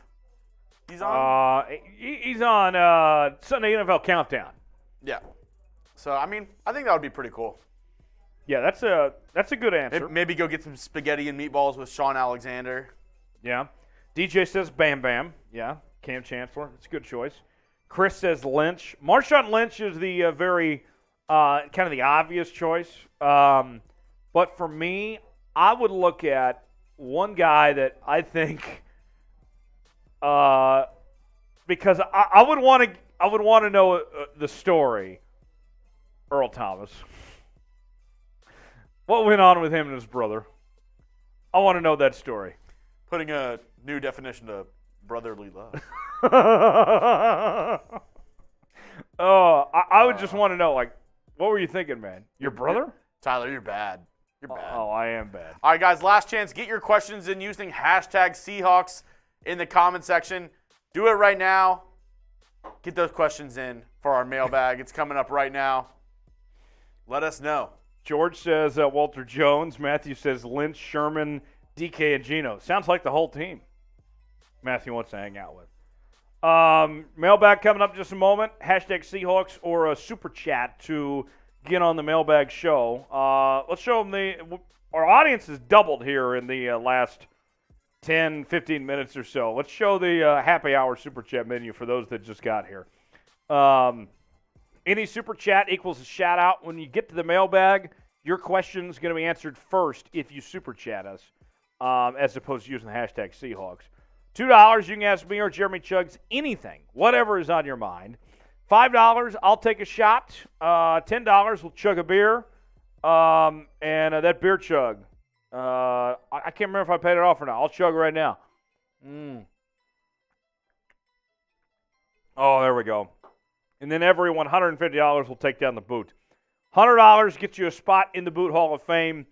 Speaker 2: He's on?
Speaker 1: He's on Sunday NFL Countdown.
Speaker 2: Yeah. So, I think that would be pretty cool.
Speaker 1: Yeah, that's a good answer.
Speaker 2: Maybe go get some spaghetti and meatballs with Sean Alexander.
Speaker 1: Yeah. DJ says Bam Bam. Yeah. Cam Chancellor. It's a good choice. Chris says Lynch. Marshawn Lynch is the very kind of the obvious choice. But for me, I would look at one guy that I think because I would want to know the story. Earl Thomas. What went on with him and his brother? I want to know that story.
Speaker 2: Putting a new definition to brotherly love.
Speaker 1: I would just want to know, what were you thinking, man? Your brother?
Speaker 2: Tyler, you're bad. You're bad.
Speaker 1: Oh, I am bad.
Speaker 2: All right, guys, last chance. Get your questions in using hashtag Seahawks in the comment section. Do it right now. Get those questions in for our mailbag. It's coming up right now. Let us know.
Speaker 1: George says Walter Jones. Matthew says Lynch, Sherman, DK, and Geno. Sounds like the whole team Matthew wants to hang out with. Mailbag coming up in just a moment. Hashtag Seahawks or a super chat to get on the mailbag show. Let's show them our audience has doubled here in the last 10, 15 minutes or so. Let's show the happy hour super chat menu for those that just got here. Any super chat equals a shout out. When you get to the mailbag, your question is going to be answered first if you super chat us, as opposed to using the hashtag Seahawks. $2, you can ask me or Jeremy Chuggs anything, whatever is on your mind. $5, I'll take a shot. $10, we'll chug a beer. And that beer chug, I can't remember if I paid it off or not. I'll chug right now. Oh, there we go. And then every $150 will take down the boot. $100 gets you a spot in the Boot Hall of Fame.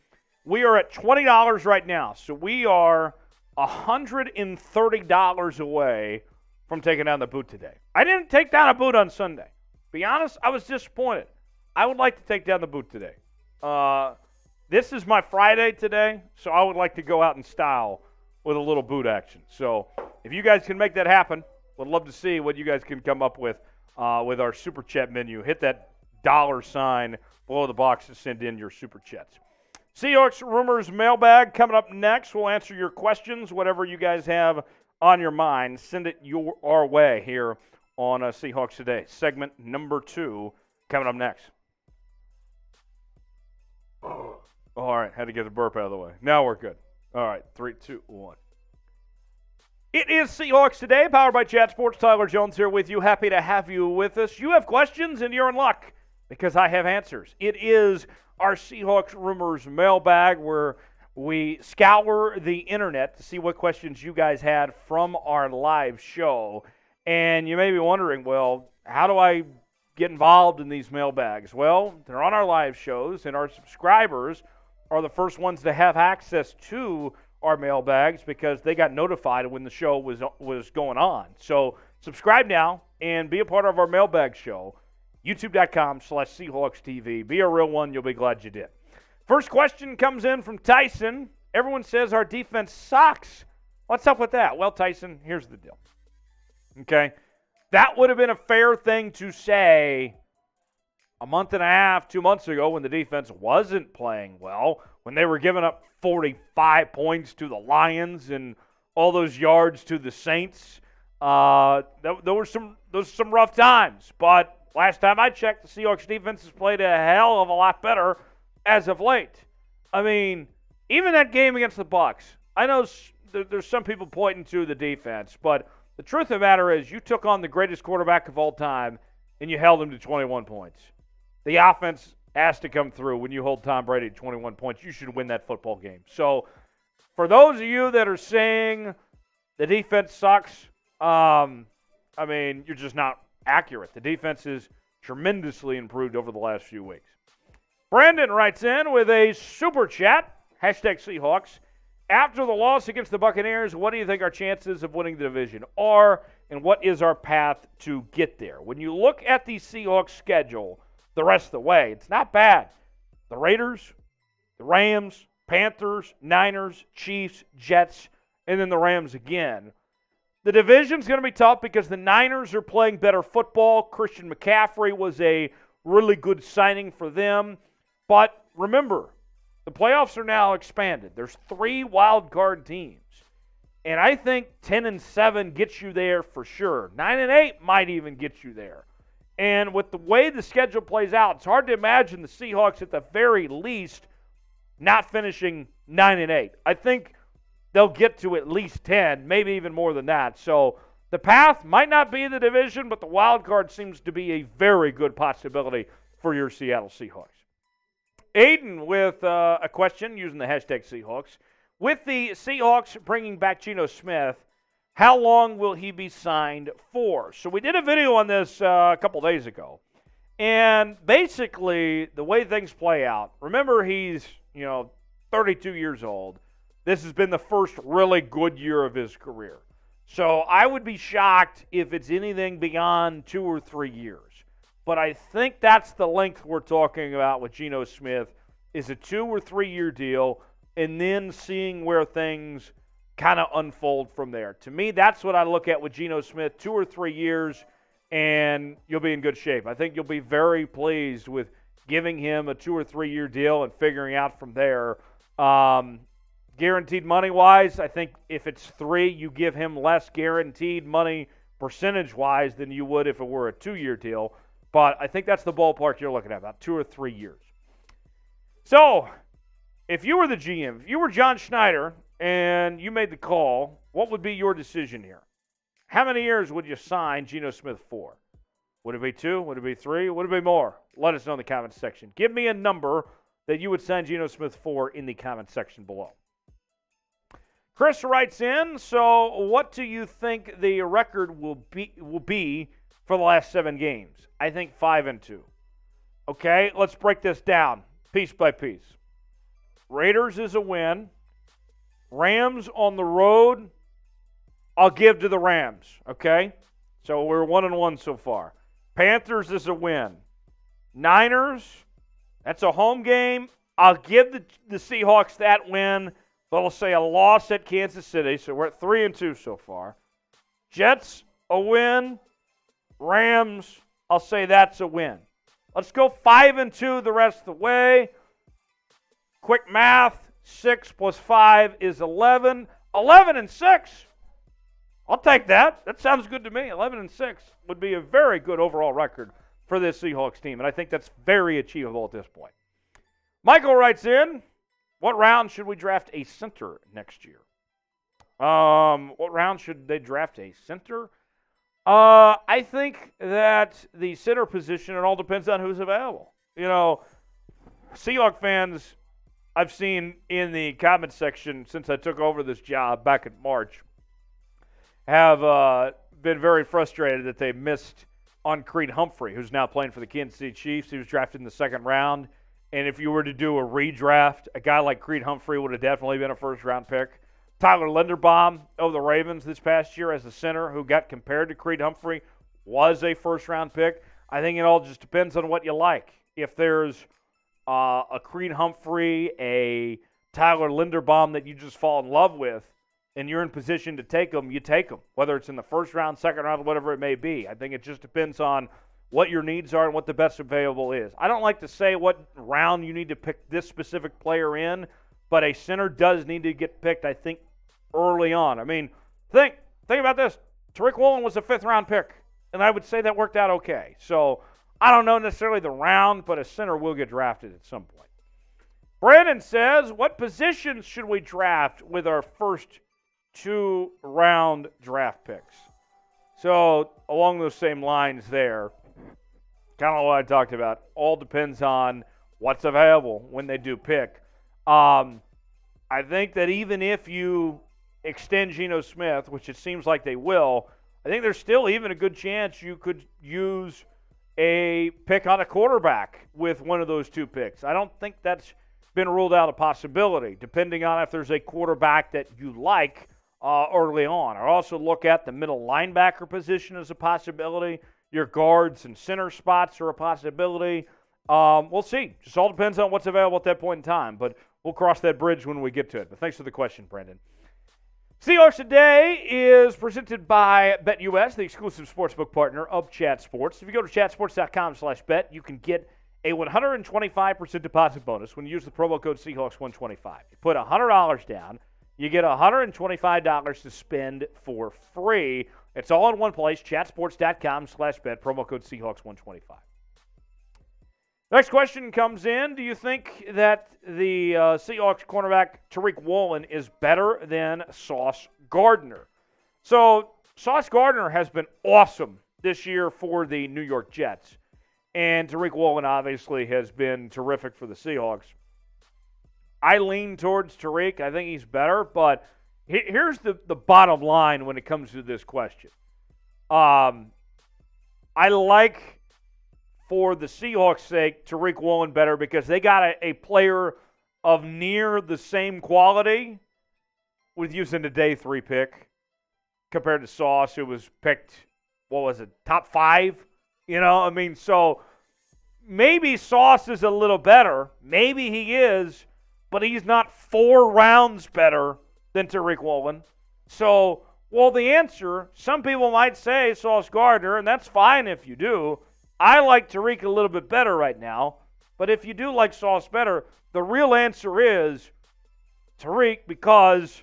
Speaker 1: We are at $20 right now, so we are $130 away from taking down the boot today. I didn't take down a boot on Sunday. Be honest, I was disappointed. I would like to take down the boot today. This is my Friday today, so I would like to go out in style with a little boot action. So if you guys can make that happen, would love to see what you guys can come up with our Super Chat menu. Hit that $sign below the box to send in your Super Chats. Seahawks Rumors mailbag coming up next. We'll answer your questions, whatever you guys have on your mind. Send it our way here on Seahawks Today. Segment number 2 coming up next. Oh, all right, had to get the burp out of the way. Now we're good. All right, 3, 2, 1. It is Seahawks Today, powered by Chat Sports. Tyler Jones here with you. Happy to have you with us. You have questions, and you're in luck because I have answers. It is our Seahawks Rumors mailbag where we scour the internet to see what questions you guys had from our live show. And you may be wondering, well, how do I get involved in these mailbags? Well, they're on our live shows, and our subscribers are the first ones to have access to our mailbags because they got notified when the show was going on. So subscribe now and be a part of our mailbag show. YouTube.com/SeahawksTV. Be a real one. You'll be glad you did. First question comes in from Tyson. Everyone says our defense sucks. What's up with that? Well, Tyson, here's the deal. Okay? That would have been a fair thing to say a month and a half, 2 months ago when the defense wasn't playing well, when they were giving up 45 points to the Lions and all those yards to the Saints. There were some rough times, but last time I checked, the Seahawks defense has played a hell of a lot better as of late. I mean, even that game against the Bucs, I know there's some people pointing to the defense, but the truth of the matter is you took on the greatest quarterback of all time and you held him to 21 points. The offense has to come through when you hold Tom Brady to 21 points. You should win that football game. So for those of you that are saying the defense sucks, I mean, you're just not accurate. The defense is tremendously improved over the last few weeks. Brandon writes in with a super chat, hashtag Seahawks. After the loss against the Buccaneers, what do you think our chances of winning the division are, and what is our path to get there? When you look at the Seahawks schedule the rest of the way, it's not bad. The Raiders, the Rams, Panthers, Niners, Chiefs, Jets, and then the Rams again. The division's going to be tough because the Niners are playing better football. Christian McCaffrey was a really good signing for them. But remember, the playoffs are now expanded. There's 3 wild card teams. And I think 10-7 gets you there for sure. 9-8 might even get you there. And with the way the schedule plays out, it's hard to imagine the Seahawks at the very least not finishing 9-8. I think they'll get to at least 10, maybe even more than that. So the path might not be the division, but the wild card seems to be a very good possibility for your Seattle Seahawks. Aiden with a question using the hashtag Seahawks. With the Seahawks bringing back Geno Smith, how long will he be signed for? So we did a video on this a couple days ago. And basically, the way things play out, remember he's 32 years old. This has been the first really good year of his career. So I would be shocked if it's anything beyond 2 or 3 years. But I think that's the length we're talking about with Geno Smith, is a 2 or 3 year deal, and then seeing where things kind of unfold from there. To me, that's what I look at with Geno Smith, 2 or 3 years, and you'll be in good shape. I think you'll be very pleased with giving him a 2 or 3 year deal and figuring out from there. Guaranteed money-wise, I think if it's 3, you give him less guaranteed money percentage-wise than you would if it were a 2-year deal. But I think that's the ballpark you're looking at, about 2 or 3 years. So, if you were the GM, if you were John Schneider and you made the call, what would be your decision here? How many years would you sign Geno Smith for? Would it be 2? Would it be 3? Would it be more? Let us know in the comments section. Give me a number that you would sign Geno Smith for in the comments section below. Chris writes in, so what do you think the record will be for the last 7 games? I think 5-2. Okay, let's break this down piece by piece. Raiders is a win. Rams on the road, I'll give to the Rams, okay? So we're 1-1 so far. Panthers is a win. Niners, that's a home game. I'll give the Seahawks that win, but I'll say a loss at Kansas City, so we're at 3-2 so far. Jets, a win. Rams, I'll say that's a win. Let's go 5-2 the rest of the way. Quick math, 6 plus 5 is 11. 11-6. I'll take that. That sounds good to me. 11-6 would be a very good overall record for this Seahawks team, and I think that's very achievable at this point. Michael writes in, what round should we draft a center next year? What round should they draft a center? I think that the center position, it all depends on who's available. You know, Seahawks fans I've seen in the comment section since I took over this job back in March have been very frustrated that they missed on Creed Humphrey, who's now playing for the Kansas City Chiefs. He was drafted in the 2nd round. And if you were to do a redraft, a guy like Creed Humphrey would have definitely been a first-round pick. Tyler Linderbaum of the Ravens this past year as a center who got compared to Creed Humphrey was a first-round pick. I think it all just depends on what you like. If there's a Creed Humphrey, a Tyler Linderbaum that you just fall in love with, and you're in position to take them, you take them. Whether it's in the 1st round, 2nd round, whatever it may be. I think it just depends on what your needs are and what the best available is. I don't like to say what round you need to pick this specific player in, but a center does need to get picked, I think, early on. I mean, think about this. Tariq Woolen was a 5th-round pick, and I would say that worked out okay. So I don't know necessarily the round, but a center will get drafted at some point. Brandon says, what positions should we draft with our first 2-round draft picks? So along those same lines there, kind of what I talked about. All depends on what's available when they do pick. I think that even if you extend Geno Smith, which it seems like they will, I think there's still even a good chance you could use a pick on a quarterback with one of those 2 picks. I don't think that's been ruled out a possibility, depending on if there's a quarterback that you like early on. I also look at the middle linebacker position as a possibility. Your guards and center spots are a possibility. We'll see. Just all depends on what's available at that point in time, but we'll cross that bridge when we get to it. But thanks for the question, Brandon. Seahawks Today is presented by BetUS, the exclusive sportsbook partner of Chat Sports. If you go to chatsports.com/bet, you can get a 125% deposit bonus when you use the promo code Seahawks125. You put $100 down, you get $125 to spend for free. It's all in one place, chatsports.com/bet, promo code Seahawks125. Next question comes in. Do you think that the Seahawks cornerback Tariq Woolen is better than Sauce Gardner? So Sauce Gardner has been awesome this year for the New York Jets. And Tariq Woolen obviously has been terrific for the Seahawks. I lean towards Tariq. I think he's better. But here's the bottom line when it comes to this question. I like, for the Seahawks' sake, Tariq Woolen better because they got a player of near the same quality with using the day 3 pick compared to Sauce, who was picked, top 5? So maybe Sauce is a little better. Maybe he is, but he's not 4 rounds better than Tariq Woolen. So, the answer, some people might say Sauce Gardner, and that's fine if you do. I like Tariq a little bit better right now, but if you do like Sauce better, the real answer is Tariq because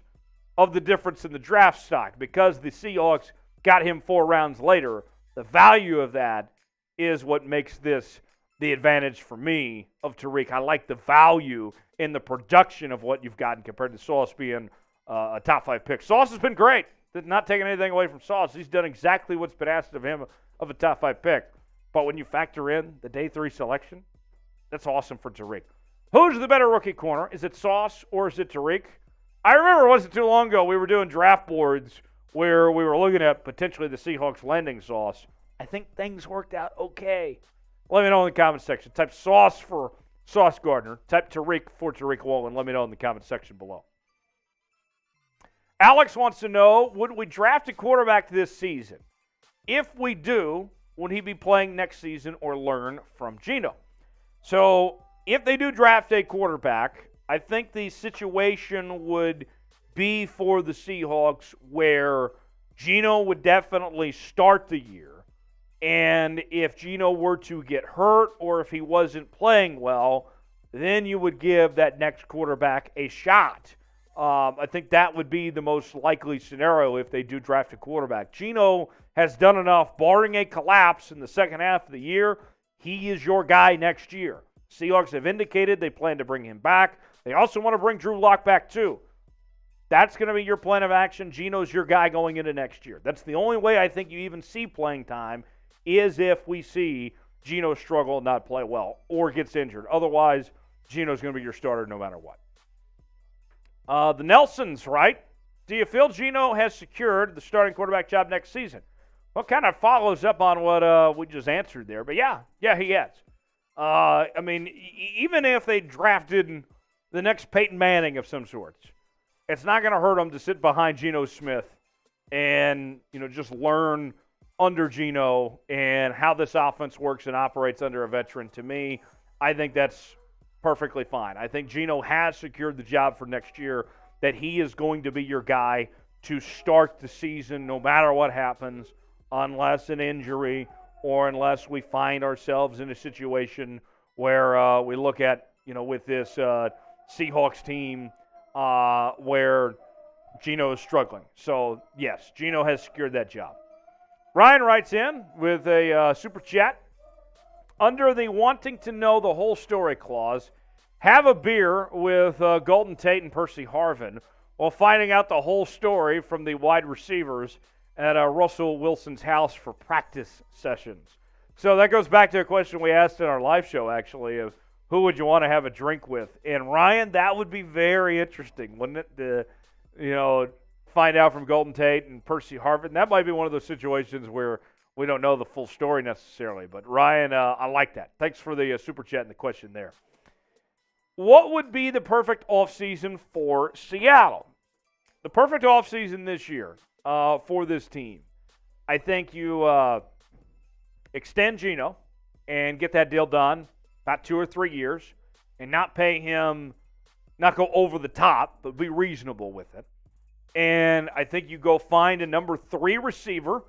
Speaker 1: of the difference in the draft stock. Because the Seahawks got him 4 rounds later, the value of that is what makes this the advantage for me of Tariq. I like the value in the production of what you've gotten compared to Sauce being a top 5 pick. Sauce has been great. Not taking anything away from Sauce. He's done exactly what's been asked of him of a top 5 pick. But when you factor in the day 3 selection, that's awesome for Tariq. Who's the better rookie corner? Is it Sauce or is it Tariq? I remember it wasn't too long ago we were doing draft boards where we were looking at potentially the Seahawks landing Sauce. I think things worked out okay. Let me know in the comment section. Type Sauce for Sauce Gardner. Type Tariq for Tariq Woolen. Let me know in the comment section below. Alex wants to know, would we draft a quarterback this season? If we do, would he be playing next season or learn from Geno? So if they do draft a quarterback, I think the situation would be for the Seahawks where Geno would definitely start the year. And if Geno were to get hurt or if he wasn't playing well, then you would give that next quarterback a shot. I think that would be the most likely scenario if they do draft a quarterback. Geno has done enough, barring a collapse in the second half of the year. He is your guy next year. Seahawks have indicated they plan to bring him back. They also want to bring Drew Lock back too. That's going to be your plan of action. Geno's your guy going into next year. That's the only way I think you even see playing time is if we see Geno struggle and not play well or gets injured. Otherwise, Geno's going to be your starter no matter what. The Nelsons, right? Do you feel Geno has secured the starting quarterback job next season? Well, kind of follows up on what we just answered there. But yeah, he has. Even if they drafted the next Peyton Manning of some sorts, it's not going to hurt them to sit behind Geno Smith and, just learn under Geno and how this offense works and operates under a veteran. To me, I think that's perfectly fine. I think Geno has secured the job for next year, that he is going to be your guy to start the season no matter what happens, unless an injury or unless we find ourselves in a situation where we look at, with this Seahawks team where Geno is struggling. So, yes, Geno has secured that job. Ryan writes in with a super chat. Under the wanting to know the whole story clause, have a beer with Golden Tate and Percy Harvin while finding out the whole story from the wide receivers at Russell Wilson's house for practice sessions. So that goes back to a question we asked in our live show, actually, of who would you want to have a drink with? And Ryan, that would be very interesting, wouldn't it? To, find out from Golden Tate and Percy Harvin. That might be one of those situations where we don't know the full story necessarily. But Ryan, I like that. Thanks for the super chat and the question there. What would be the perfect offseason for Seattle? The perfect offseason this year for this team. I think you extend Geno and get that deal done about 2 or 3 years and not pay him, not go over the top, but be reasonable with it. And I think you go find a number 3 receiver,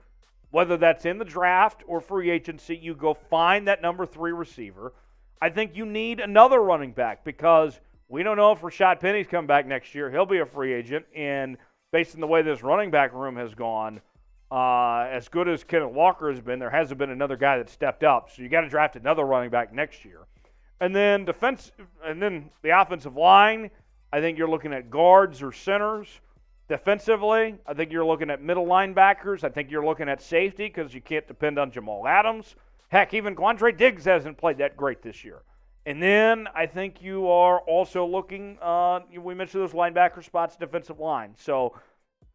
Speaker 1: whether that's in the draft or free agency, you go find that number 3 receiver. I think you need another running back because we don't know if Rashad Penny's coming back next year. He'll be a free agent. And based on the way this running back room has gone, as good as Kenneth Walker has been, there hasn't been another guy that stepped up. So you got to draft another running back next year. And then the offensive line, I think you're looking at guards or centers. Defensively, I think you're looking at middle linebackers. I think you're looking at safety because you can't depend on Jamal Adams. Heck, even Quandre Diggs hasn't played that great this year. And then I think you are also looking, we mentioned those linebacker spots, defensive line. So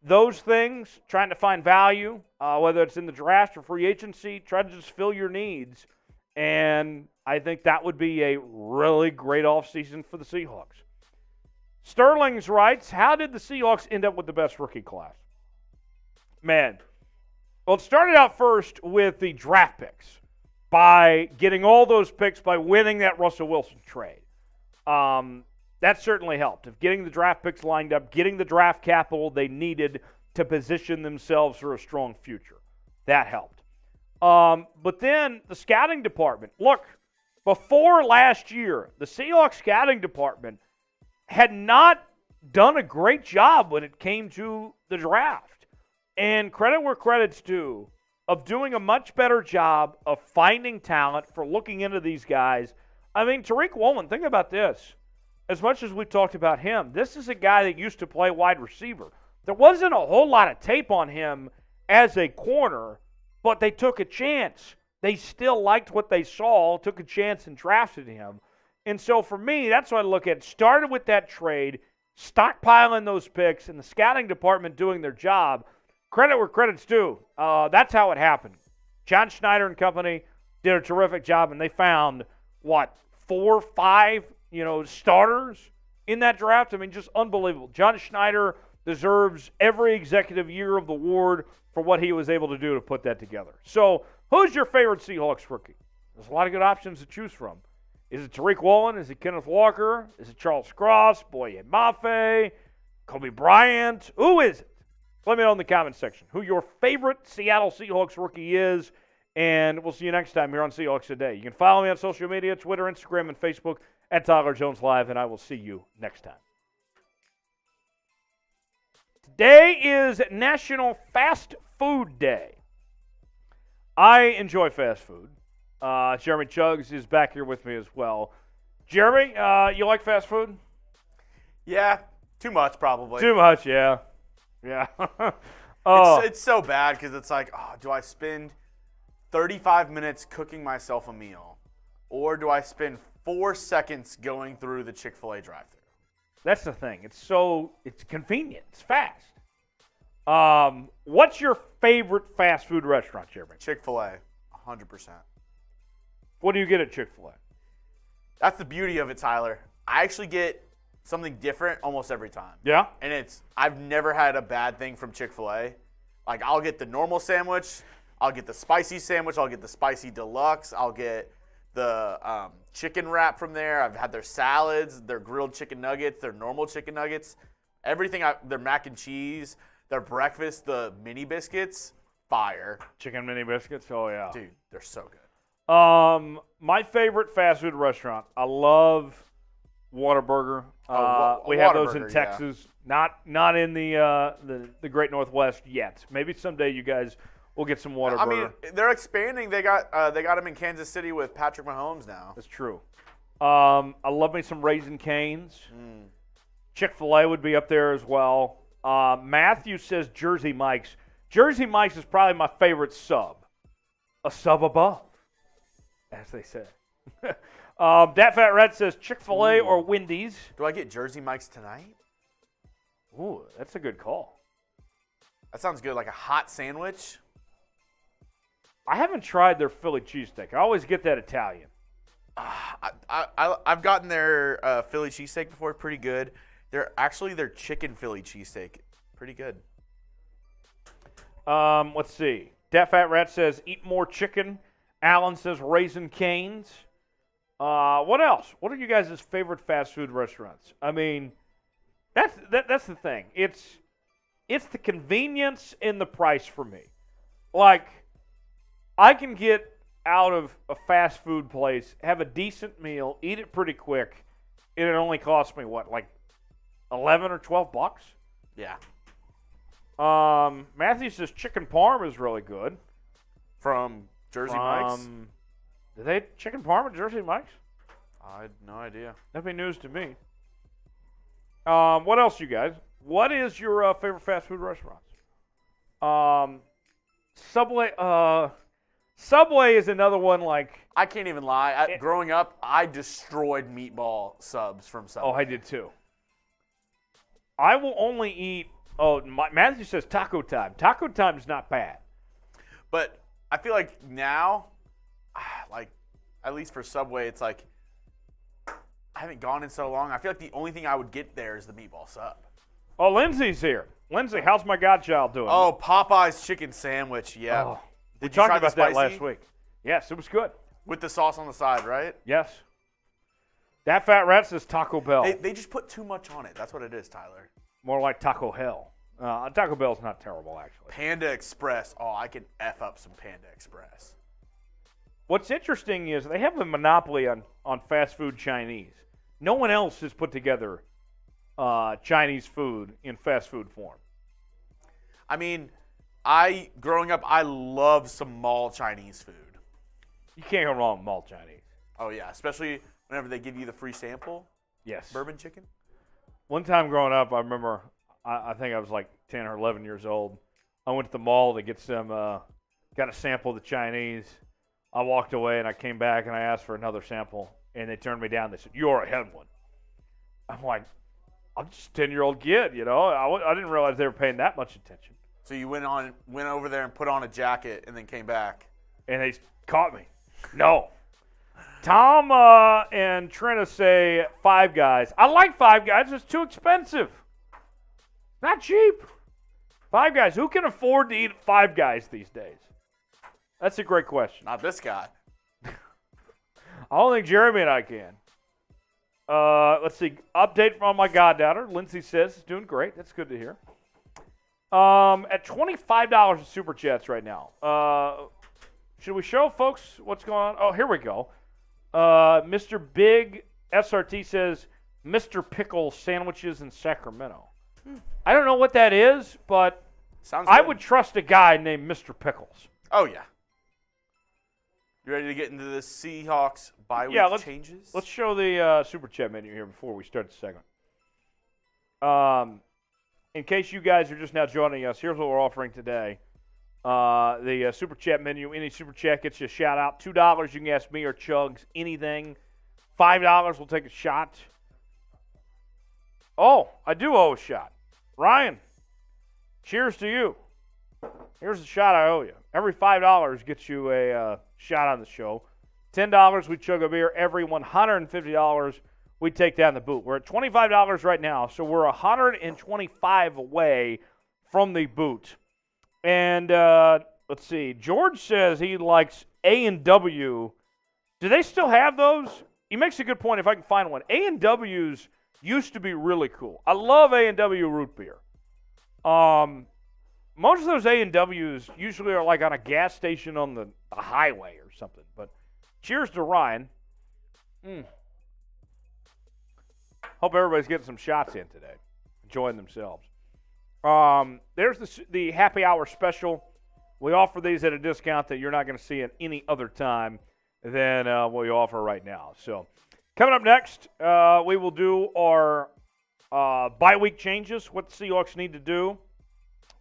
Speaker 1: those things, trying to find value, whether it's in the draft or free agency, try to just fill your needs. And I think that would be a really great offseason for the Seahawks. Sterling's writes, how did the Seahawks end up with the best rookie class? Man. Well, it started out first with the draft picks by getting all those picks by winning that Russell Wilson trade. That certainly helped. Of getting the draft picks lined up, getting the draft capital they needed to position themselves for a strong future. That helped. But then the scouting department. Look, before last year, the Seahawks scouting department had not done a great job when it came to the draft. And credit where credit's due of doing a much better job of finding talent for looking into these guys. I mean, Tariq Woolen, think about this. As much as we talked about him, this is a guy that used to play wide receiver. There wasn't a whole lot of tape on him as a corner, but they took a chance. They still liked what they saw, took a chance and drafted him. And so for me, that's what I look at. Started with that trade, stockpiling those picks, and the scouting department doing their job. Credit where credit's due. That's how it happened. John Schneider and company did a terrific job, and they found, 4 or 5, starters in that draft. I mean, just unbelievable. John Schneider deserves every executive year of the award for what he was able to do to put that together. So, who's your favorite Seahawks rookie? There's a lot of good options to choose from. Is it Tariq Woolen? Is it Kenneth Walker? Is it Charles Cross? Boye Mafe? Kobe Bryant? Who is it? Let me know in the comments section who your favorite Seattle Seahawks rookie is, and we'll see you next time here on Seahawks Today. You can follow me on social media, Twitter, Instagram, and Facebook at Tyler Jones Live, and I will see you next time. Today is National Fast Food Day. I enjoy fast food. Jeremy Chuggs is back here with me as well. Jeremy, you like fast food?
Speaker 2: Yeah, too much probably.
Speaker 1: Too much, yeah. Yeah.
Speaker 2: It's so bad because it's like, do I spend 35 minutes cooking myself a meal, or do I spend 4 seconds going through the Chick-fil-A drive-thru?
Speaker 1: That's the thing. It's convenient. It's fast. What's your favorite fast food restaurant, Jeremy?
Speaker 2: Chick-fil-A, 100%.
Speaker 1: What do you get at Chick-fil-A?
Speaker 2: That's the beauty of it, Tyler. I actually get something different almost every time.
Speaker 1: Yeah?
Speaker 2: And I've never had a bad thing from Chick-fil-A. Like, I'll get the normal sandwich, I'll get the spicy sandwich, I'll get the spicy deluxe, I'll get the chicken wrap from there. I've had their salads, their grilled chicken nuggets, their normal chicken nuggets, everything, their mac and cheese, their breakfast, the mini biscuits, fire.
Speaker 1: Chicken mini biscuits? Oh, yeah.
Speaker 2: Dude, they're so good.
Speaker 1: My favorite fast food restaurant, I love Whataburger. We have those in Texas, yeah. Not in the Great Northwest yet. Maybe someday you guys will get some Whataburger.
Speaker 2: I mean, they're expanding. They got them in Kansas City with Patrick Mahomes now.
Speaker 1: That's true. I love me some Raising Cane's. Chick-fil-A would be up there as well. Matthew says Jersey Mike's. Jersey Mike's is probably my favorite sub. A sub above, as they say. Dat Fat Red says Chick-fil-A or Wendy's.
Speaker 2: Do I get Jersey Mike's tonight?
Speaker 1: Ooh, that's a good call.
Speaker 2: That sounds good, like a hot sandwich.
Speaker 1: I haven't tried their Philly cheesesteak. I always get that Italian.
Speaker 2: I've gotten their Philly cheesesteak before, pretty good. Their chicken Philly cheesesteak, pretty good.
Speaker 1: Let's see. Dat Fat Rat says eat more chicken. Alan says Raising Cane's. What else? What are you guys' favorite fast food restaurants? I mean, that's the thing. It's the convenience and the price for me. Like, I can get out of a fast food place, have a decent meal, eat it pretty quick, and it only costs me like $11 or $12?
Speaker 2: Yeah.
Speaker 1: Matthew says chicken parm is really good.
Speaker 2: From Jersey Mike's?
Speaker 1: Do they chicken parm at Jersey Mike's?
Speaker 2: I had no idea.
Speaker 1: That'd be news to me. What else, you guys? What is your favorite fast food restaurants? Subway. Subway is another one. Like,
Speaker 2: I can't even lie. Growing up, I destroyed meatball subs from Subway.
Speaker 1: Oh, I did too. I will only eat. Oh, Matthew says Taco Time. Taco Time is not bad.
Speaker 2: But I feel like now, like, at least for Subway, it's like, I haven't gone in so long. I feel like the only thing I would get there is the meatball sub.
Speaker 1: Oh, Lindsay's here. Lindsay, how's my godchild doing?
Speaker 2: Oh, Popeye's chicken sandwich. Yeah.
Speaker 1: Oh, we
Speaker 2: Did you
Speaker 1: talked
Speaker 2: try
Speaker 1: about
Speaker 2: the
Speaker 1: that
Speaker 2: spicy?
Speaker 1: last week. Yes, it was good.
Speaker 2: With the sauce on the side, right?
Speaker 1: Yes. That fat rat says Taco Bell.
Speaker 2: They just put too much on it. That's what it is, Tyler.
Speaker 1: More like Taco Hell. Taco Bell's not terrible, actually.
Speaker 2: Panda Express. Oh, I can F up some Panda Express.
Speaker 1: What's interesting is they have a monopoly on fast food Chinese. No one else has put together Chinese food in fast food form.
Speaker 2: I mean, growing up, I loved some mall Chinese food.
Speaker 1: You can't go wrong with mall Chinese.
Speaker 2: Oh, yeah, especially whenever they give you the free sample.
Speaker 1: Yes.
Speaker 2: Bourbon chicken.
Speaker 1: One time growing up, I remember, I think I was like 10 or 11 years old. I went to the mall to get got a sample of the Chinese. I walked away and I came back and I asked for another sample. And they turned me down. They said, "You already had one." I'm like, I'm just a 10-year-old kid, you know. I didn't realize they were paying that much attention.
Speaker 2: So you went over there and put on a jacket and then came back.
Speaker 1: And they caught me. No. Tom and Trina say Five Guys. I like Five Guys. It's too expensive. Not cheap. Five Guys. Who can afford to eat Five Guys these days? That's a great question.
Speaker 2: Not this guy.
Speaker 1: I don't think Jeremy and I can. Let's see. Update from my goddaughter. Lindsay says it's doing great. That's good to hear. At $25 in Super Chats right now. Should we show folks what's going on? Oh, here we go. Mr. Big SRT says Mr. Pickle sandwiches in Sacramento. I don't know what that is, but
Speaker 2: Sounds
Speaker 1: I
Speaker 2: good.
Speaker 1: would trust a guy named Mr. Pickles.
Speaker 2: Oh, yeah. You ready to get into the Seahawks bye-week changes?
Speaker 1: Let's show the Super Chat menu here before we start the segment. In case you guys are just now joining us, here's what we're offering today. The Super Chat menu, any Super Chat gets you a shout-out. $2, you can ask me or Chugs anything. $5, we'll take a shot. Oh, I do owe a shot. Ryan, cheers to you. Here's the shot I owe you. Every $5 gets you a shot on the show. $10, we chug a beer. Every $150, we take down the boot. We're at $25 right now, so we're $125 away from the boot. And let's see. George says he likes A&W. Do they still have those? He makes a good point if I can find one. A&W's used to be really cool. I love A&W root beer. Most of those A&W's usually are like on a gas station on the highway or something. But cheers to Ryan. Hope everybody's getting some shots in today. Enjoying themselves. There's the happy hour special. We offer these at a discount that you're not going to see at any other time than what we offer right now. So coming up next, we will do our bye week changes, what the Seahawks need to do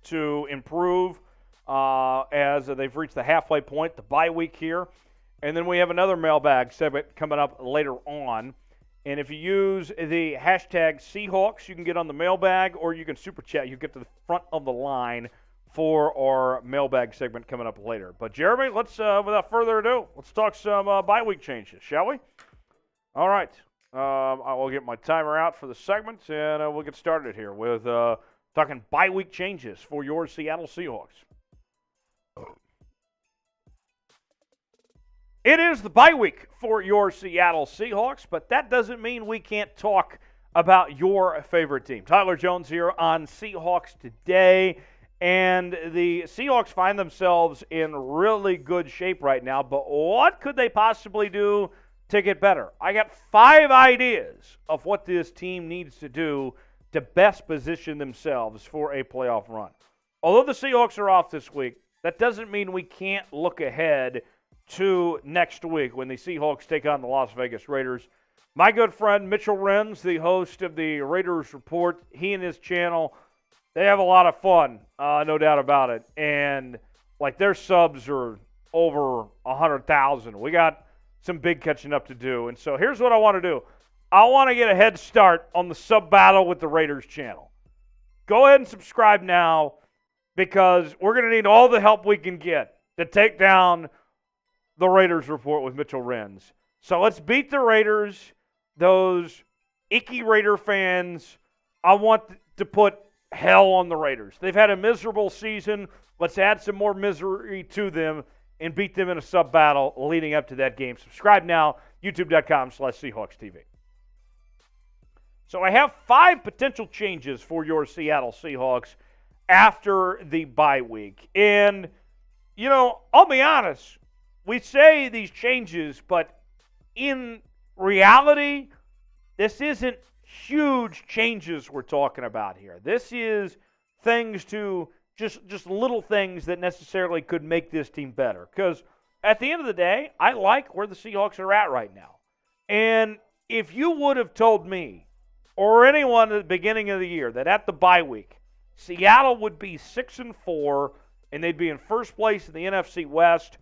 Speaker 1: to improve as they've reached the halfway point, the bye week here. And then we have another mailbag segment coming up later on. And if you use the hashtag Seahawks, you can get on the mailbag or you can super chat. You get to the front of the line for our mailbag segment coming up later. But Jeremy, let's without further ado, let's talk some bye week changes, shall we? All right. I will get my timer out for the segment, and we'll get started here with talking bye week changes for your Seattle Seahawks. It is the bye week for your Seattle Seahawks, but that doesn't mean we can't talk about your favorite team. Tyler Jones here on Seahawks Today, and the Seahawks find themselves in really good shape right now, but what could they possibly do to get better? I got 5 ideas of what this team needs to do to best position themselves for a playoff run. Although the Seahawks are off this week, that doesn't mean we can't look ahead to next week when the Seahawks take on the Las Vegas Raiders. My good friend Mitchell Renz, the host of the Raiders Report, he and his channel, they have a lot of fun, no doubt about it. And like their subs are over 100,000. We got some big catching up to do. And so here's what I want to do. I want to get a head start on the sub battle with the Raiders channel. Go ahead and subscribe now because we're going to need all the help we can get to take down the Raiders Report with Mitchell Renz. So let's beat the Raiders, those icky Raider fans. I want to put hell on the Raiders. They've had a miserable season. Let's add some more misery to them and beat them in a sub-battle leading up to that game. Subscribe now, youtube.com/Seahawks TV. So I have 5 potential changes for your Seattle Seahawks after the bye week. And, I'll be honest. We say these changes, but in reality, this isn't huge changes we're talking about here. This is things to just little things that necessarily could make this team better. Because at the end of the day, I like where the Seahawks are at right now. And if you would have told me or anyone at the beginning of the year that at the bye week, Seattle would be 6-4 and they'd be in first place in the NFC West,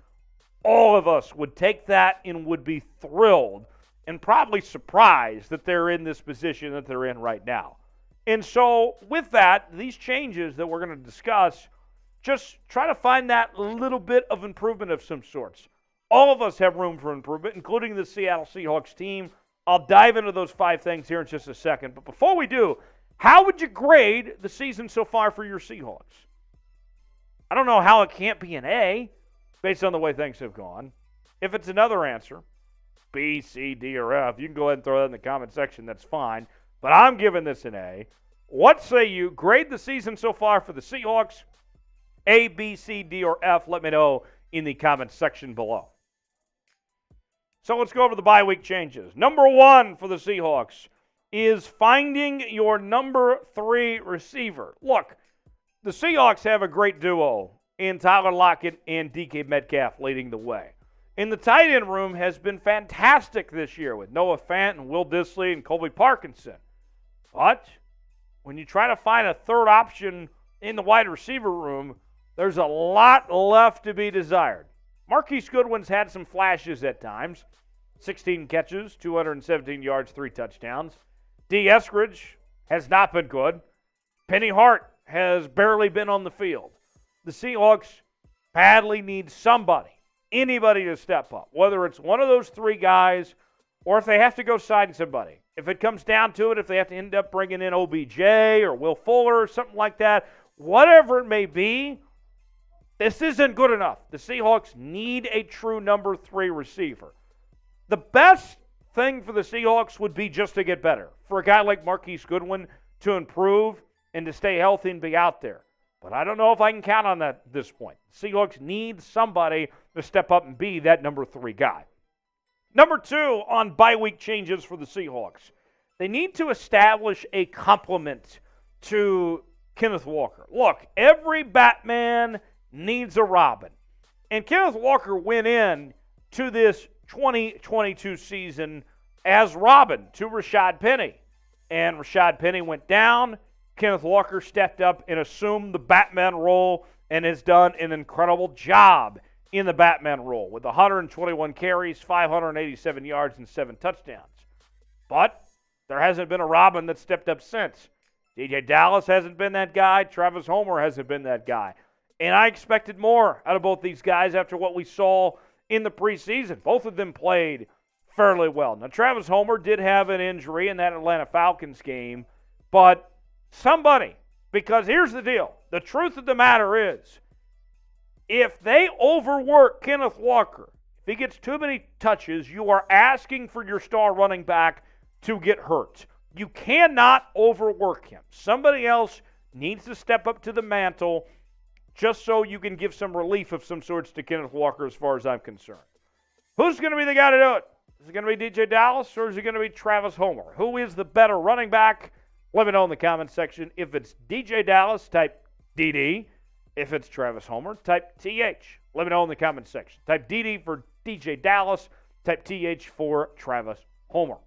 Speaker 1: all of us would take that and would be thrilled and probably surprised that they're in this position that they're in right now. And so with that, these changes that we're going to discuss, just try to find that little bit of improvement of some sorts. All of us have room for improvement, including the Seattle Seahawks team. I'll dive into those 5 things here in just a second. But before we do, how would you grade the season so far for your Seahawks? I don't know how it can't be an A based on the way things have gone. If it's another answer, B, C, D, or F, you can go ahead and throw that in the comment section. That's fine. But I'm giving this an A. What say you? Grade the season so far for the Seahawks. A, B, C, D, or F. Let me know in the comment section below. So let's go over the bye week changes. Number 1 for the Seahawks is finding your number 3 receiver. Look, the Seahawks have a great duo in Tyler Lockett and DK Metcalf leading the way. And the tight end room has been fantastic this year with Noah Fant and Will Dissly and Colby Parkinson. But when you try to find a third option in the wide receiver room, there's a lot left to be desired. Marquise Goodwin's had some flashes at times. 16 catches, 217 yards, 3 touchdowns. D. Eskridge has not been good. Penny Hart has barely been on the field. The Seahawks badly need somebody, anybody to step up, whether it's one of those 3 guys or if they have to go sign somebody. If it comes down to it, if they have to end up bringing in OBJ or Will Fuller or something like that, whatever it may be, this isn't good enough. The Seahawks need a true number 3 receiver. The best thing for the Seahawks would be just to get better. For a guy like Marquise Goodwin to improve and to stay healthy and be out there. But I don't know if I can count on that at this point. The Seahawks need somebody to step up and be that number 3 guy. Number 2 on bye week changes for the Seahawks. They need to establish a complement to Kenneth Walker. Look, every Batman needs a Robin. And Kenneth Walker went in to this 2022 season as Robin to Rashad Penny. And Rashad Penny went down. Kenneth Walker stepped up and assumed the Batman role and has done an incredible job in the Batman role with 121 carries, 587 yards, and 7 touchdowns. But there hasn't been a Robin that stepped up since. DJ Dallas hasn't been that guy. Travis Homer hasn't been that guy. And I expected more out of both these guys after what we saw in the preseason. Both of them played fairly well. Now, Travis Homer did have an injury in that Atlanta Falcons game, but somebody, because here's the deal. The truth of the matter is, if they overwork Kenneth Walker, if he gets too many touches, you are asking for your star running back to get hurt. You cannot overwork him. Somebody else needs to step up to the mantle just so you can give some relief of some sorts to Kenneth Walker as far as I'm concerned. Who's going to be the guy to do it? Is it going to be DJ Dallas or is it going to be Travis Homer? Who is the better running back? Let me know in the comment section. If it's DJ Dallas, type DD. If it's Travis Homer, type TH. Let me know in the comment section. Type DD for DJ Dallas. Type TH for Travis Homer.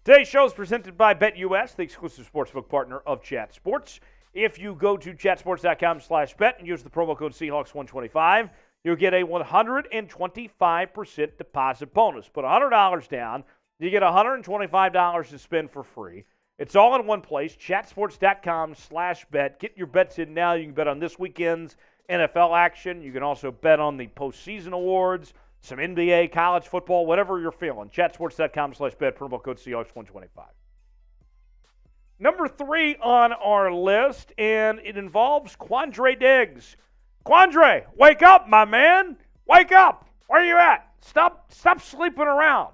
Speaker 1: Today's show is presented by BetUS, the exclusive sportsbook partner of Chat Sports. If you go to chatsports.com/bet and use the promo code Seahawks125, you'll get a 125% deposit bonus. Put $100 down, you get $125 to spend for free. It's all in one place, chatsports.com/bet. Get your bets in now. You can bet on this weekend's NFL action. You can also bet on the postseason awards, some NBA, college football, whatever you're feeling. Chatsports.com/bet, promo code Seahawks125. Number 3 on our list, and it involves Quandre Diggs. Quandre, wake up, my man. Wake up. Where are you at? Stop sleeping around.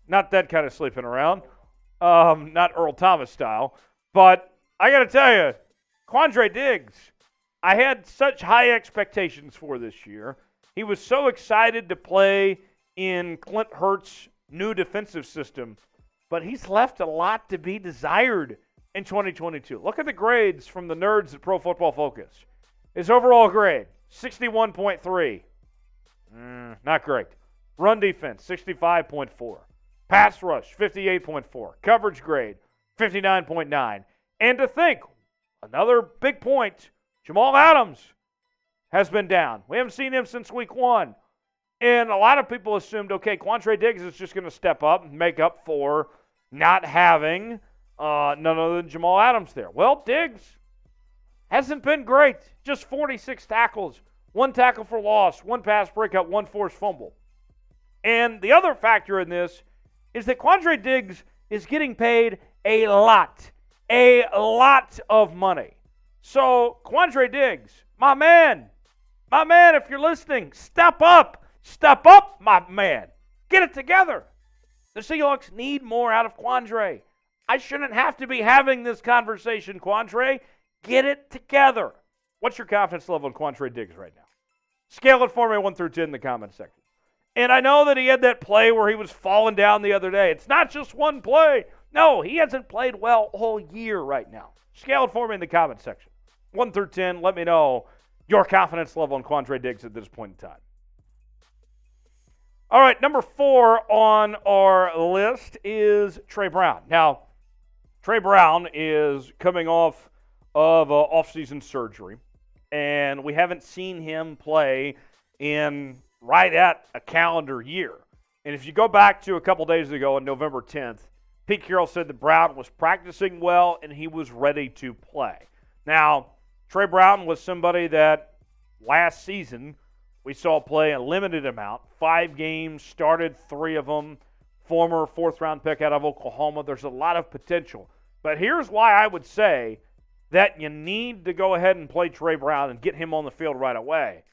Speaker 1: Not that kind of sleeping around. Not Earl Thomas style. But I got to tell you, Quandre Diggs, I had such high expectations for this year. He was so excited to play in Clint Hurts' new defensive system, but he's left a lot to be desired in 2022. Look at the grades from the nerds at Pro Football Focus. His overall grade, 61.3. Not great. Run defense, 65.4. Pass rush, 58.4. Coverage grade, 59.9. And to think, another big point, Jamal Adams has been down. We haven't seen him since week 1. And a lot of people assumed, okay, Quandre Diggs is just going to step up and make up for not having none other than Jamal Adams there. Well, Diggs hasn't been great. Just 46 tackles, 1 tackle for loss, 1 pass breakup, 1 forced fumble. And the other factor in this is that Quandre Diggs is getting paid a lot of money. So, Quandre Diggs, my man, if you're listening, step up, my man. Get it together. The Seahawks need more out of Quandre. I shouldn't have to be having this conversation, Quandre. Get it together. What's your confidence level in Quandre Diggs right now? Scale it for me 1 through 10 in the comment section. And I know that he had that play where he was falling down the other day. It's not just one play. No, he hasn't played well all year right now. Scale it for me in the comment section. 1 through 10, let me know your confidence level in Quandre Diggs at this point in time. All right, number 4 on our list is Tre Brown. Now, Tre Brown is coming off of off-season surgery, and we haven't seen him play in right at a calendar year. And if you go back to a couple days ago on November 10th, Pete Carroll said that Brown was practicing well and he was ready to play. Now, Tre Brown was somebody that last season we saw play a limited amount, 5 games, started 3 of them, former 4th-round pick out of Oklahoma. There's a lot of potential. But here's why I would say that you need to go ahead and play Tre Brown and get him on the field right away.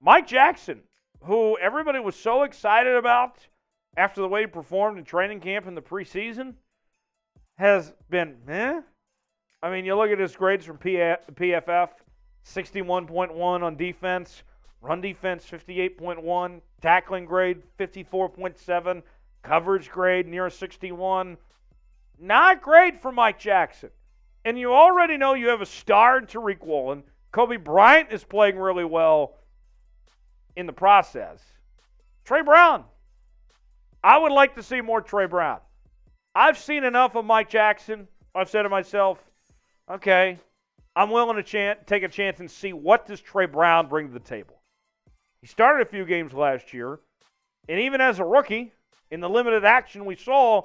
Speaker 1: Mike Jackson, who everybody was so excited about after the way he performed in training camp in the preseason, has been I mean, you look at his grades from PFF, 61.1 on defense, run defense 58.1, tackling grade 54.7, coverage grade near a 61. Not great for Mike Jackson. And you already know you have a star in Tariq Woolen. Kobe Bryant is playing really well in the process. Tre Brown. I would like to see more Tre Brown. I've seen enough of Mike Jackson. I've said to myself, okay, I'm willing to take a chance and see what does Tre Brown bring to the table. He started a few games last year, and even as a rookie, in the limited action we saw,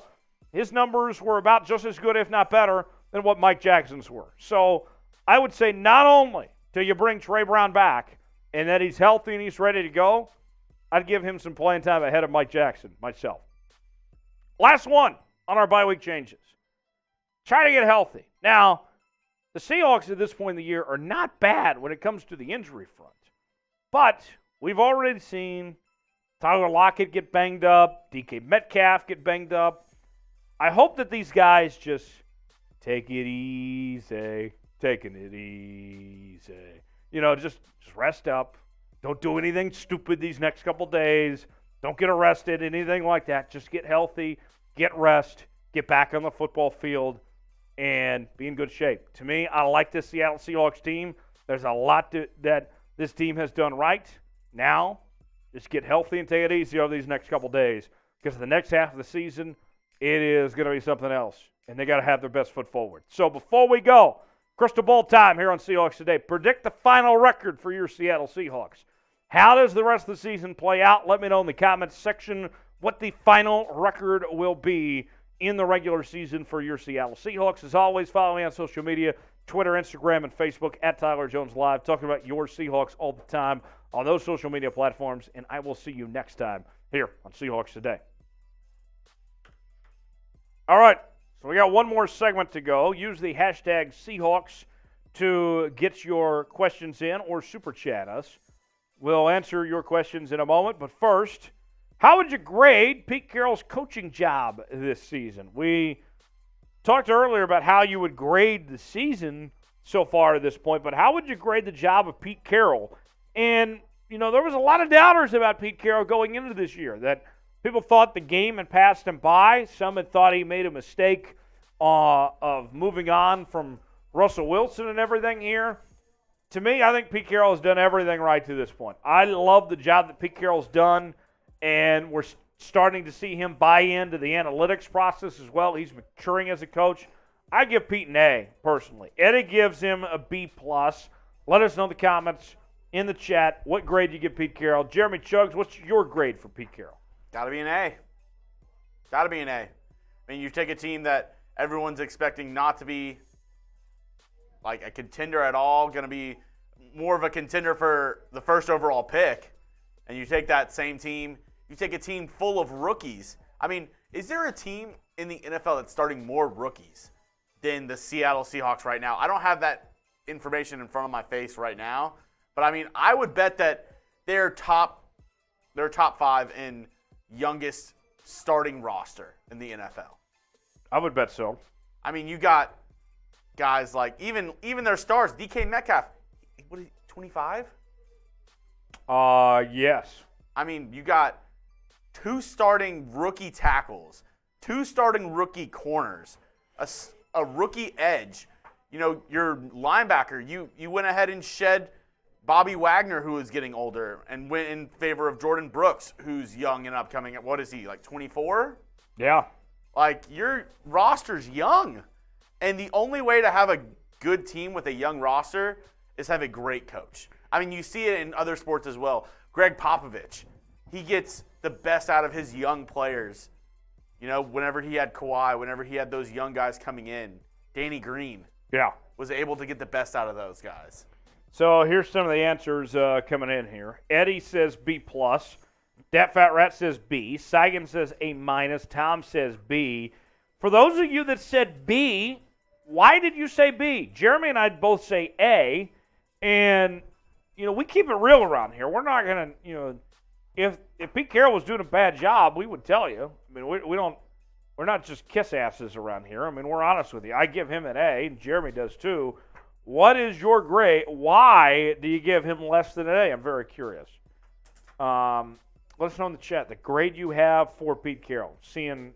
Speaker 1: his numbers were about just as good, if not better, than what Mike Jackson's were. So I would say not only do you bring Tre Brown back and that he's healthy and he's ready to go, I'd give him some playing time ahead of Mike Jackson myself. Last one on our bye week changes. Try to get healthy. Now, the Seahawks at this point in the year are not bad when it comes to the injury front. But we've already seen Tyler Lockett get banged up, DK Metcalf get banged up. I hope that these guys just take it easy, taking it easy. You know, just rest up. Don't do anything stupid these next couple days. Don't get arrested, anything like that. Just get healthy, get rest, get back on the football field, and be in good shape. To me, I like this Seattle Seahawks team. There's a lot that this team has done right. Now, just get healthy and take it easy over these next couple days, because the next half of the season, it is going to be something else, and they got to have their best foot forward. So before we go, crystal ball time here on Seahawks Today. Predict the final record for your Seattle Seahawks. How does the rest of the season play out? Let me know in the comments section what the final record will be in the regular season for your Seattle Seahawks. As always, follow me on social media, Twitter, Instagram, and Facebook at Tyler Jones Live, talking about your Seahawks all the time on those social media platforms, and I will see you next time here on Seahawks Today. All right, so So we got one more segment to go. Use the hashtag Seahawks to get your questions in or super chat us. We'll answer your questions in a moment. But first, how would you grade Pete Carroll's coaching job this season? We talked earlier about how you would grade the season so far to this point, but how would you grade the job of Pete Carroll? And, you know, there was a lot of doubters about Pete Carroll going into this year, that people thought the game had passed him by. Some had thought he made a mistake of moving on from Russell Wilson and everything here. To me, I think Pete Carroll has done everything right to this point. I love the job that Pete Carroll's done, and we're starting to see him buy into the analytics process as well. He's maturing as a coach. I give Pete an A, personally. Eddie gives him a B+. Let us know in the comments, in the chat, what grade you give Pete Carroll. Jeremy Chuggs, what's your grade for Pete Carroll?
Speaker 2: Got to be an A. Got to be an A. I mean, you take a team that everyone's expecting not to be like a contender at all, going to be more of a contender for the first overall pick, and you take that same team, you take a team full of rookies. I mean, is there a team in the NFL that's starting more rookies than the Seattle Seahawks right now? I don't have that information in front of my face right now, but I mean, I would bet that they're top 5 in youngest starting roster in the NFL.
Speaker 1: I would bet so.
Speaker 2: I mean, you got guys like even their stars, DK Metcalf, what is he, 25?
Speaker 1: Yes.
Speaker 2: I mean, you got 2 starting rookie tackles, 2 starting rookie corners, a rookie edge. You know, your linebacker, you went ahead and shed Bobby Wagner, who is getting older, and went in favor of Jordan Brooks, who's young and upcoming. What is he, like 24?
Speaker 1: Yeah.
Speaker 2: Like, your roster's young. And the only way to have a good team with a young roster is have a great coach. I mean, you see it in other sports as well. Greg Popovich, he gets the best out of his young players. You know, whenever he had Kawhi, whenever he had those young guys coming in, Danny Green was able to get the best out of those guys.
Speaker 1: So here's some of the answers coming in here. Eddie says B+. Dat Fat Rat says B. Seigan says A-. Tom says B. For those of you that said B, why did you say B? Jeremy and I both say A. And, you know, we keep it real around here. We're not going to, you know, if Pete Carroll was doing a bad job, we would tell you. I mean, we're not just kiss asses around here. I mean, we're honest with you. I give him an A, and Jeremy does too. What is your grade? Why do you give him less than an A? I'm very curious. Let us know in the chat the grade you have for Pete Carroll. Seeing,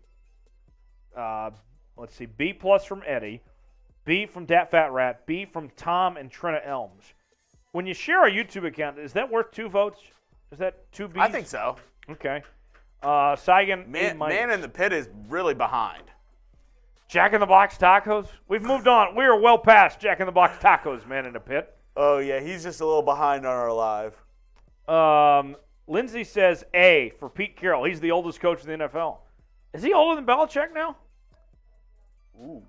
Speaker 1: let's see, B+ from Eddie, B from Dat Fat Rat, B from Tom and Trina Elms. When you share a YouTube account, is that worth 2 votes? Is that 2 B's?
Speaker 2: I think so.
Speaker 1: Okay. Seigan,
Speaker 2: Man in the Pit is really behind.
Speaker 1: Jack in the Box tacos? We've moved on. We are well past Jack in the Box tacos, Man in the Pit.
Speaker 2: Oh, yeah, he's just a little behind on our live.
Speaker 1: Lindsay says A for Pete Carroll. He's the oldest coach in the NFL. Is he older than Belichick now?
Speaker 2: Ooh,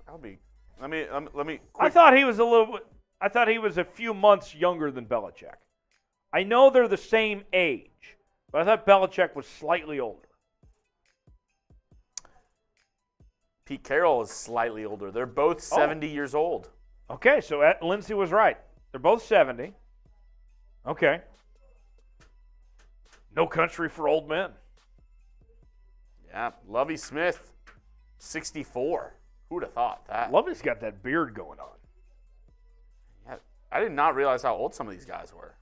Speaker 2: that'll be. Let me. Quick.
Speaker 1: I thought he was a few months younger than Belichick. I know they're the same age, but I thought Belichick was slightly older.
Speaker 2: Pete Carroll is slightly older. They're both 70 years old.
Speaker 1: Okay, so Lindsay was right. They're both 70. Okay. No country for old men.
Speaker 2: Yeah, Lovie Smith, 64. Who would have thought that?
Speaker 1: Lovey's got that beard going on.
Speaker 2: Yeah, I did not realize how old some of these guys were.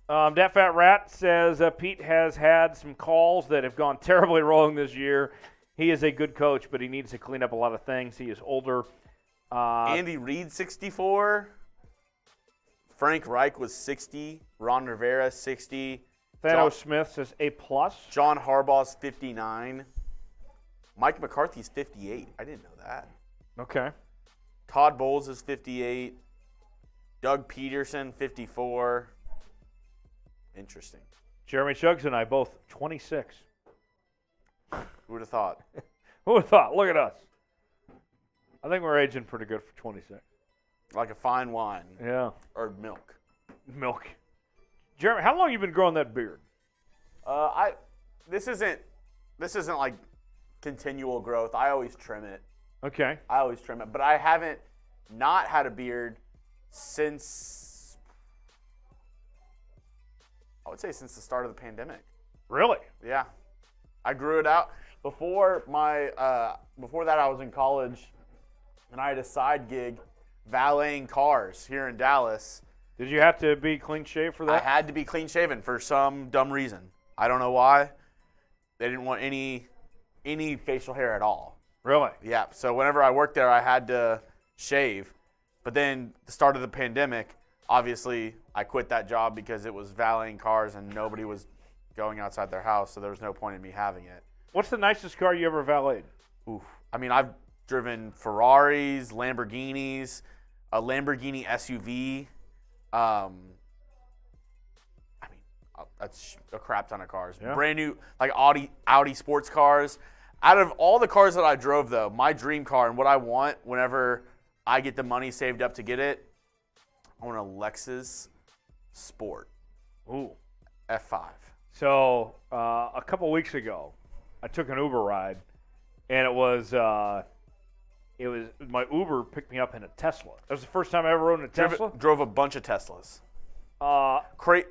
Speaker 1: Dat Fat Rat says Pete has had some calls that have gone terribly wrong this year. He is a good coach, but he needs to clean up a lot of things. He is older.
Speaker 2: Andy Reid, 64. Frank Reich was 60. Ron Rivera, 60.
Speaker 1: Geno Smith says A+.
Speaker 2: John Harbaugh's 59. Mike McCarthy's 58. I didn't know that.
Speaker 1: Okay.
Speaker 2: Todd Bowles is 58. Doug Peterson, 54. Interesting.
Speaker 1: Jeremy Chuggs and I both 26.
Speaker 2: Who would have thought?
Speaker 1: Who would have thought? Look at us. I think we're aging pretty good for 26.
Speaker 2: Like a fine wine.
Speaker 1: Yeah.
Speaker 2: Or milk.
Speaker 1: Milk. Jeremy, how long have you been growing that beard?
Speaker 2: This isn't like continual growth. I always trim it.
Speaker 1: Okay.
Speaker 2: I always trim it. But I haven't not had a beard since, I would say since the start of the pandemic.
Speaker 1: Really?
Speaker 2: Yeah. I grew it out. Before that, I was in college, and I had a side gig valeting cars here in Dallas.
Speaker 1: Did you have to be clean shaved for that?
Speaker 2: I had to be clean shaven for some dumb reason. I don't know why. They didn't want any facial hair at all.
Speaker 1: Really?
Speaker 2: Yeah. So whenever I worked there, I had to shave. But then the start of the pandemic, obviously, I quit that job because it was valeting cars and nobody was going outside their house, so there was no point in me having it.
Speaker 1: What's the nicest car you ever valeted?
Speaker 2: Oof. I mean, I've driven Ferraris, Lamborghinis, a Lamborghini SUV. That's a crap ton of cars.
Speaker 1: Yeah.
Speaker 2: Brand new, like Audi sports cars. Out of all the cars that I drove, though, my dream car and what I want whenever I get the money saved up to get it, I want a Lexus Sport.
Speaker 1: Ooh.
Speaker 2: F5.
Speaker 1: So a couple weeks ago, I took an Uber ride, and it was my Uber picked me up in a Tesla. That was the first time I ever rode in a Tesla.
Speaker 2: Drove a bunch of Teslas.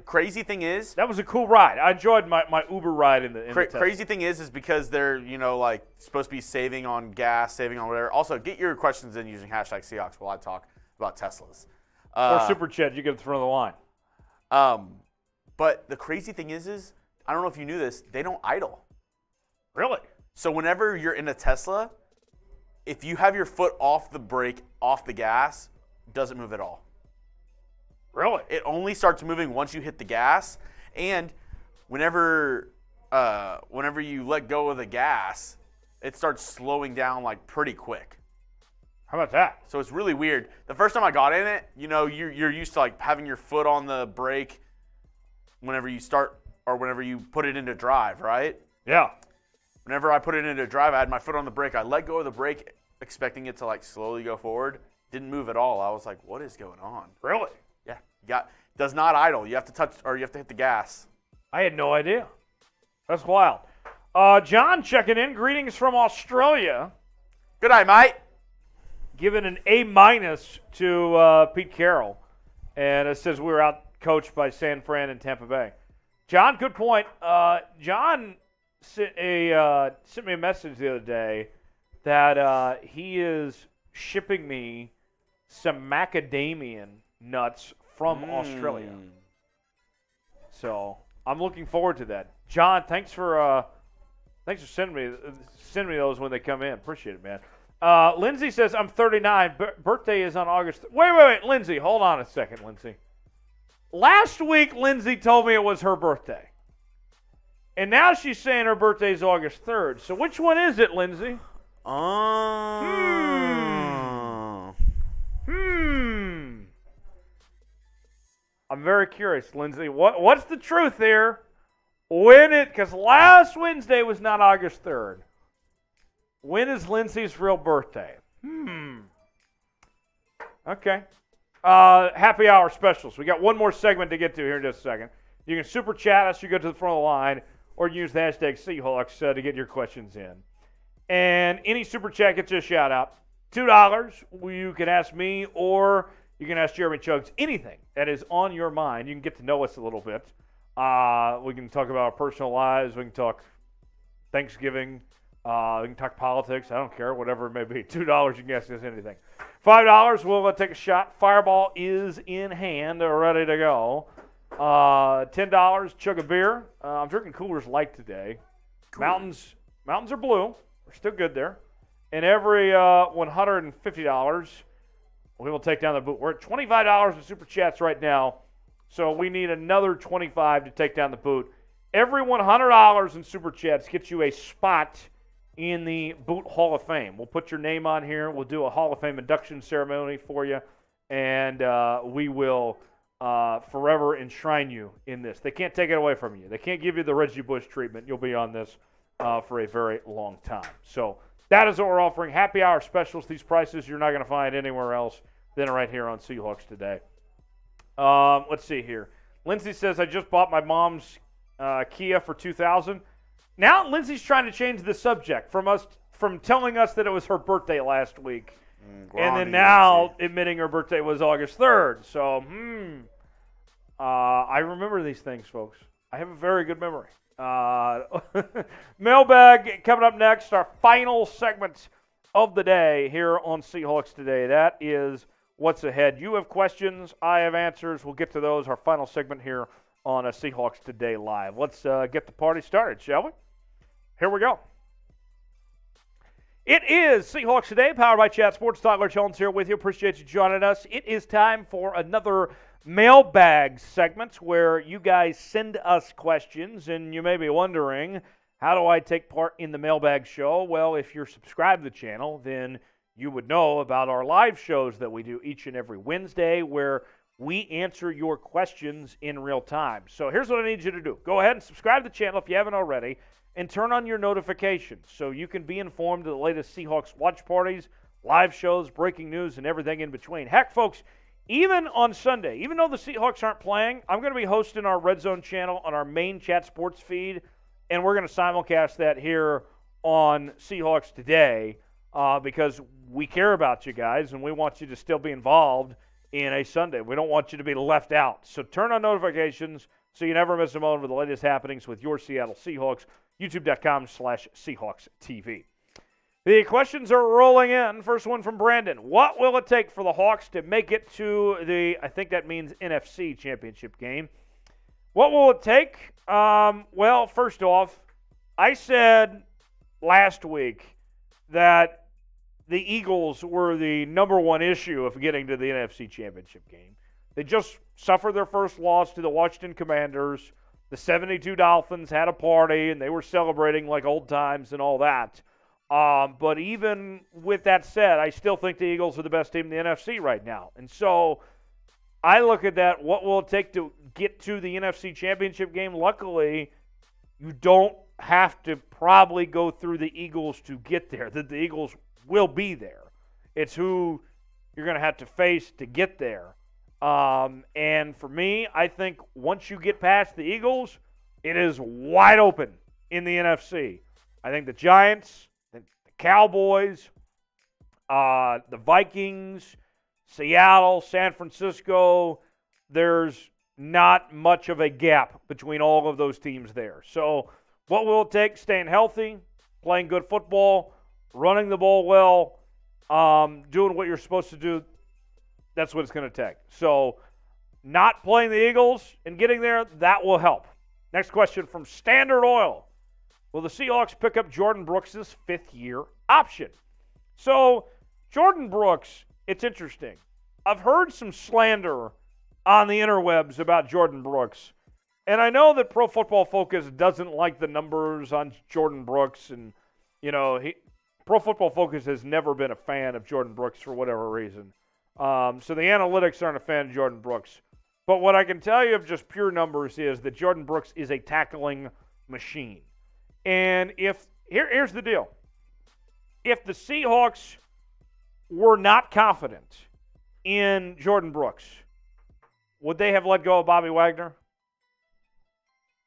Speaker 2: Crazy thing is,
Speaker 1: that was a cool ride. I enjoyed my Uber ride in the Tesla.
Speaker 2: Crazy thing is because they're like supposed to be saving on gas, saving on whatever. Also, get your questions in using #Seahawks while I talk about Teslas.
Speaker 1: Or Super Chat, you get to the front of the line.
Speaker 2: But the crazy thing is I don't know if you knew this, they don't idle.
Speaker 1: Really?
Speaker 2: So whenever you're in a Tesla, if you have your foot off the brake, off the gas, it doesn't move at all.
Speaker 1: Really?
Speaker 2: It only starts moving once you hit the gas, and whenever you let go of the gas, it starts slowing down like pretty quick.
Speaker 1: How about that?
Speaker 2: So it's really weird. The first time I got in it, you're used to like having your foot on the brake whenever you start or whenever you put it into drive, right?
Speaker 1: Yeah.
Speaker 2: Whenever I put it into drive, I had my foot on the brake. I let go of the brake, expecting it to like slowly go forward. Didn't move at all. I was like, "What is going on?"
Speaker 1: Really?
Speaker 2: Yeah. Does not idle. You have to touch or you have to hit the gas.
Speaker 1: I had no idea. That's wild. John checking in. Greetings from Australia.
Speaker 2: Good night, mate.
Speaker 1: Giving an A- to Pete Carroll, and it says we were out coached by San Fran and Tampa Bay. John, good point. John sent me a message the other day that he is shipping me some macadamia nuts from Australia. So I'm looking forward to that. John, thanks for sending me those when they come in. Appreciate it, man. Lindsay says I'm 39. Birthday is on August. Wait, Lindsay, hold on a second, Lindsay. Last week, Lindsay told me it was her birthday. And now she's saying her birthday is August 3rd. So which one is it, Lindsay? I'm very curious, Lindsay. What's the truth here? Because last Wednesday was not August 3rd. When is Lindsay's real birthday? Okay. Happy hour specials. We got one more segment to get to here in just a second. You can super chat us. You go to the front of the line, or use the #Seahawks to get your questions in. And any super chat gets you a shout out. $2. You can ask me, or you can ask Jeremy Chugs anything that is on your mind. You can get to know us a little bit. We can talk about our personal lives. We can talk Thanksgiving. We can talk politics. I don't care, whatever it may be. $2, you can ask us anything. $5, we'll take a shot. Fireball is in hand, ready to go. $10, chug a beer. I'm drinking Coors Light today. Cool. Mountains are blue. We're still good there. And every $150, we will take down the boot. We're at $25 in super chats right now, so we need another $25 to take down the boot. Every $100 in super chats gets you a spot in the Boot Hall of Fame. We'll put your name on here. We'll do a Hall of Fame induction ceremony for you, and we will forever enshrine you in this. They can't take it away from you. They can't give you the Reggie Bush treatment. You'll be on this for a very long time. So that is what we're offering. Happy hour specials. These prices you're not going to find anywhere else than right here on Seahawks Today. Let's see here. Lindsay says, I just bought my mom's Kia for $2,000. Now Lindsay's trying to change the subject from telling us that it was her birthday last week, and then now admitting her birthday was August 3rd. So, I remember these things, folks. I have a very good memory. Mailbag coming up next, our final segment of the day here on Seahawks Today. That is what's ahead. You have questions, I have answers. We'll get to those, our final segment here on a Seahawks Today Live. Let's get the party started, shall we? Here we go. It is Seahawks Today, powered by Chat Sports. Tyler Jones here with you. Appreciate you joining us. It is time for another mailbag segment where you guys send us questions, and you may be wondering, how do I take part in the mailbag show? Well, if you're subscribed to the channel, then you would know about our live shows that we do each and every Wednesday where we answer your questions in real time. So here's what I need you to do. Go ahead and subscribe to the channel if you haven't already, and turn on your notifications so you can be informed of the latest Seahawks watch parties, live shows, breaking news, and everything in between. Heck, folks, even on Sunday, even though the Seahawks aren't playing, I'm going to be hosting our Red Zone channel on our main Chat Sports feed, and we're going to simulcast that here on Seahawks Today because we care about you guys, and we want you to still be involved in a Sunday. We don't want you to be left out. So turn on notifications so you never miss a moment of the latest happenings with your Seattle Seahawks. YouTube.com/Seahawks TV. The questions are rolling in. First one from Brandon. What will it take for the Hawks to make it to the, I think that means NFC Championship game? What will it take? Well, first off, I said last week that the Eagles were the number one issue of getting to the NFC Championship game. They just suffered their first loss to the Washington Commanders. The 72 Dolphins had a party, and they were celebrating like old times and all that. But even with that said, I still think the Eagles are the best team in the NFC right now. And so I look at that, what will it take to get to the NFC Championship game? Luckily, you don't have to probably go through the Eagles to get there. The Eagles will be there. It's who you're going to have to face to get there. And for me, I think once you get past the Eagles, it is wide open in the NFC. I think the Giants, the Cowboys, the Vikings, Seattle, San Francisco, there's not much of a gap between all of those teams there. So what will it take? Staying healthy, playing good football, running the ball well, doing what you're supposed to do. That's what it's going to take. So not playing the Eagles and getting there, that will help. Next question from Standard Oil. Will the Seahawks pick up Jordan Brooks' fifth-year option? So Jordan Brooks, it's interesting. I've heard some slander on the interwebs about Jordan Brooks. And I know that Pro Football Focus doesn't like the numbers on Jordan Brooks. And, you know, Pro Football Focus has never been a fan of Jordan Brooks for whatever reason. So the analytics aren't a fan of Jordan Brooks. But what I can tell you of just pure numbers is that Jordan Brooks is a tackling machine. And here's the deal. If the Seahawks were not confident in Jordan Brooks, would they have let go of Bobby Wagner?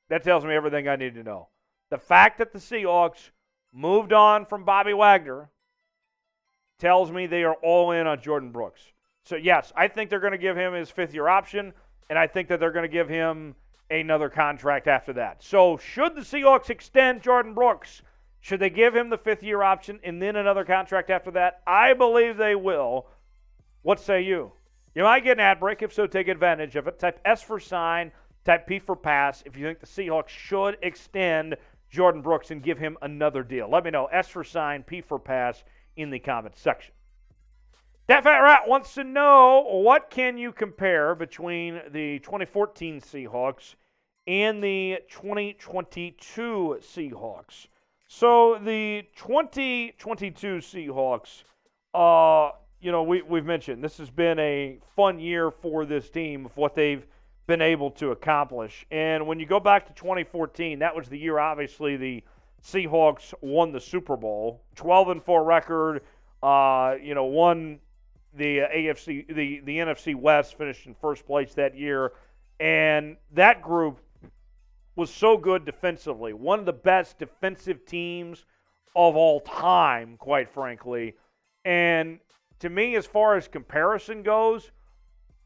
Speaker 1: That tells me everything I need to know. The fact that the Seahawks moved on from Bobby Wagner tells me they are all in on Jordan Brooks. So, yes, I think they're going to give him his fifth-year option, and I think that they're going to give him another contract after that. So, should the Seahawks extend Jordan Brooks, should they give him the fifth-year option and then another contract after that? I believe they will. What say you? You might get an ad break. If so, take advantage of it. Type S for sign, type P for pass if you think the Seahawks should extend Jordan Brooks and give him another deal. Let me know. S for sign, P for pass in the comments section. That Fat Rat wants to know, what can you compare between the 2014 Seahawks and the 2022 Seahawks? So the 2022 Seahawks, we've mentioned this has been a fun year for this team of what they've been able to accomplish. And when you go back to 2014, that was the year, obviously, the Seahawks won the Super Bowl, 12-4 record, won the AFC, the NFC West, finished in first place that year. And that group was so good defensively, one of the best defensive teams of all time, quite frankly. And to me, as far as comparison goes,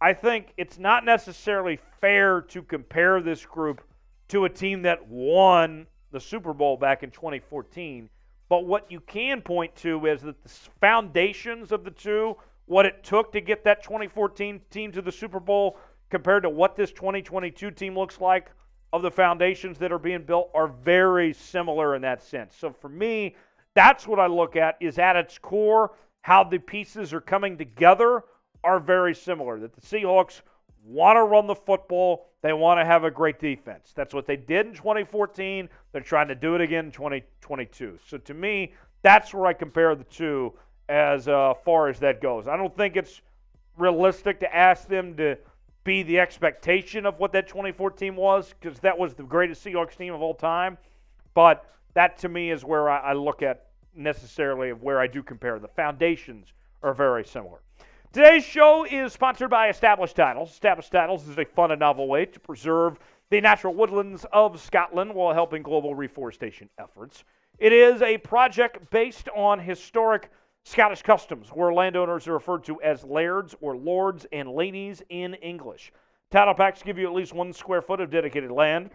Speaker 1: I think it's not necessarily fair to compare this group to a team that won the Super Bowl back in 2014. But what you can point to is that the foundations of the two, what it took to get that 2014 team to the Super Bowl compared to what this 2022 team looks like, of the foundations that are being built, are very similar in that sense. So for me, that's what I look at, is at its core, how the pieces are coming together are very similar. That the Seahawks want to run the football. They want to have a great defense. That's what they did in 2014. They're trying to do it again in 2022. So to me, that's where I compare the two as far as that goes. I don't think it's realistic to ask them to be the expectation of what that 2014 was, because that was the greatest Seahawks team of all time. But that, to me, is where I look at necessarily of where I do compare. The foundations are very similar. Today's show is sponsored by Established Titles. Established Titles is a fun and novel way to preserve the natural woodlands of Scotland while helping global reforestation efforts. It is a project based on historic Scottish customs, where landowners are referred to as lairds or lords and ladies in English. Title packs give you at least 1 square foot of dedicated land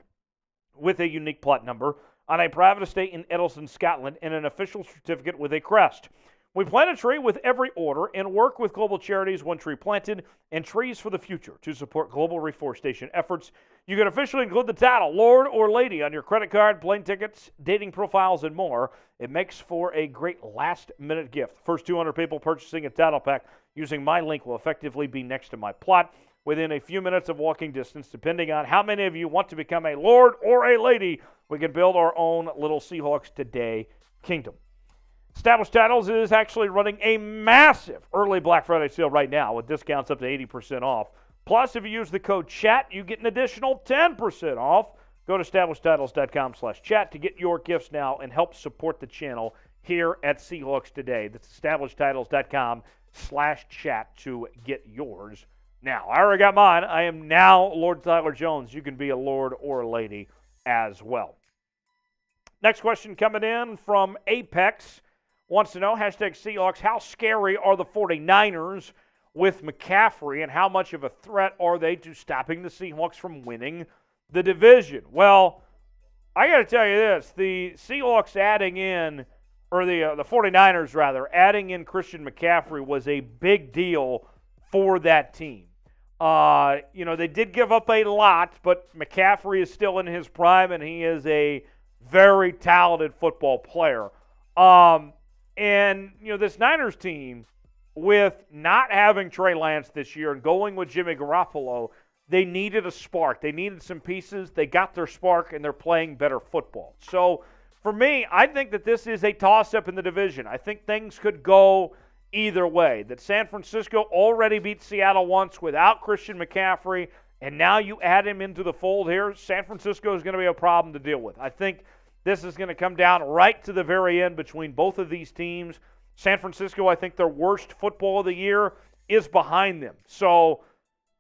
Speaker 1: with a unique plot number on a private estate in Eddleston, Scotland, and an official certificate with a crest. We plant a tree with every order and work with global charities One Tree Planted and Trees for the Future to support global reforestation efforts. You can officially include the title, Lord or Lady, on your credit card, plane tickets, dating profiles, and more. It makes for a great last-minute gift. First 200 people purchasing a title pack using my link will effectively be next to my plot within a few minutes of walking distance. Depending on how many of you want to become a Lord or a Lady, we can build our own little Seahawks Today kingdom. Established Titles is actually running a massive early Black Friday sale right now with discounts up to 80% off. Plus, if you use the code CHAT, you get an additional 10% off. Go to establishedtitles.com/chat to get your gifts now and help support the channel here at Seahawks Today. That's establishedtitles.com/chat to get yours now. I already got mine. I am now Lord Tyler Jones. You can be a Lord or a Lady as well. Next question coming in from Apex. Wants to know, hashtag Seahawks, how scary are the 49ers with McCaffrey, and how much of a threat are they to stopping the Seahawks from winning the division? Well, I got to tell you this. The Seahawks adding in, or the 49ers rather, adding in Christian McCaffrey was a big deal for that team. They did give up a lot, but McCaffrey is still in his prime, and he is a very talented football player. And this Niners team, with not having Trey Lance this year and going with Jimmy Garoppolo, they needed a spark. They needed some pieces. They got their spark, and they're playing better football. So, for me, I think that this is a toss-up in the division. I think things could go either way. That San Francisco already beat Seattle once without Christian McCaffrey, and now you add him into the fold here. San Francisco is going to be a problem to deal with. I think this is going to come down right to the very end between both of these teams. San Francisco, I think their worst football of the year is behind them. So,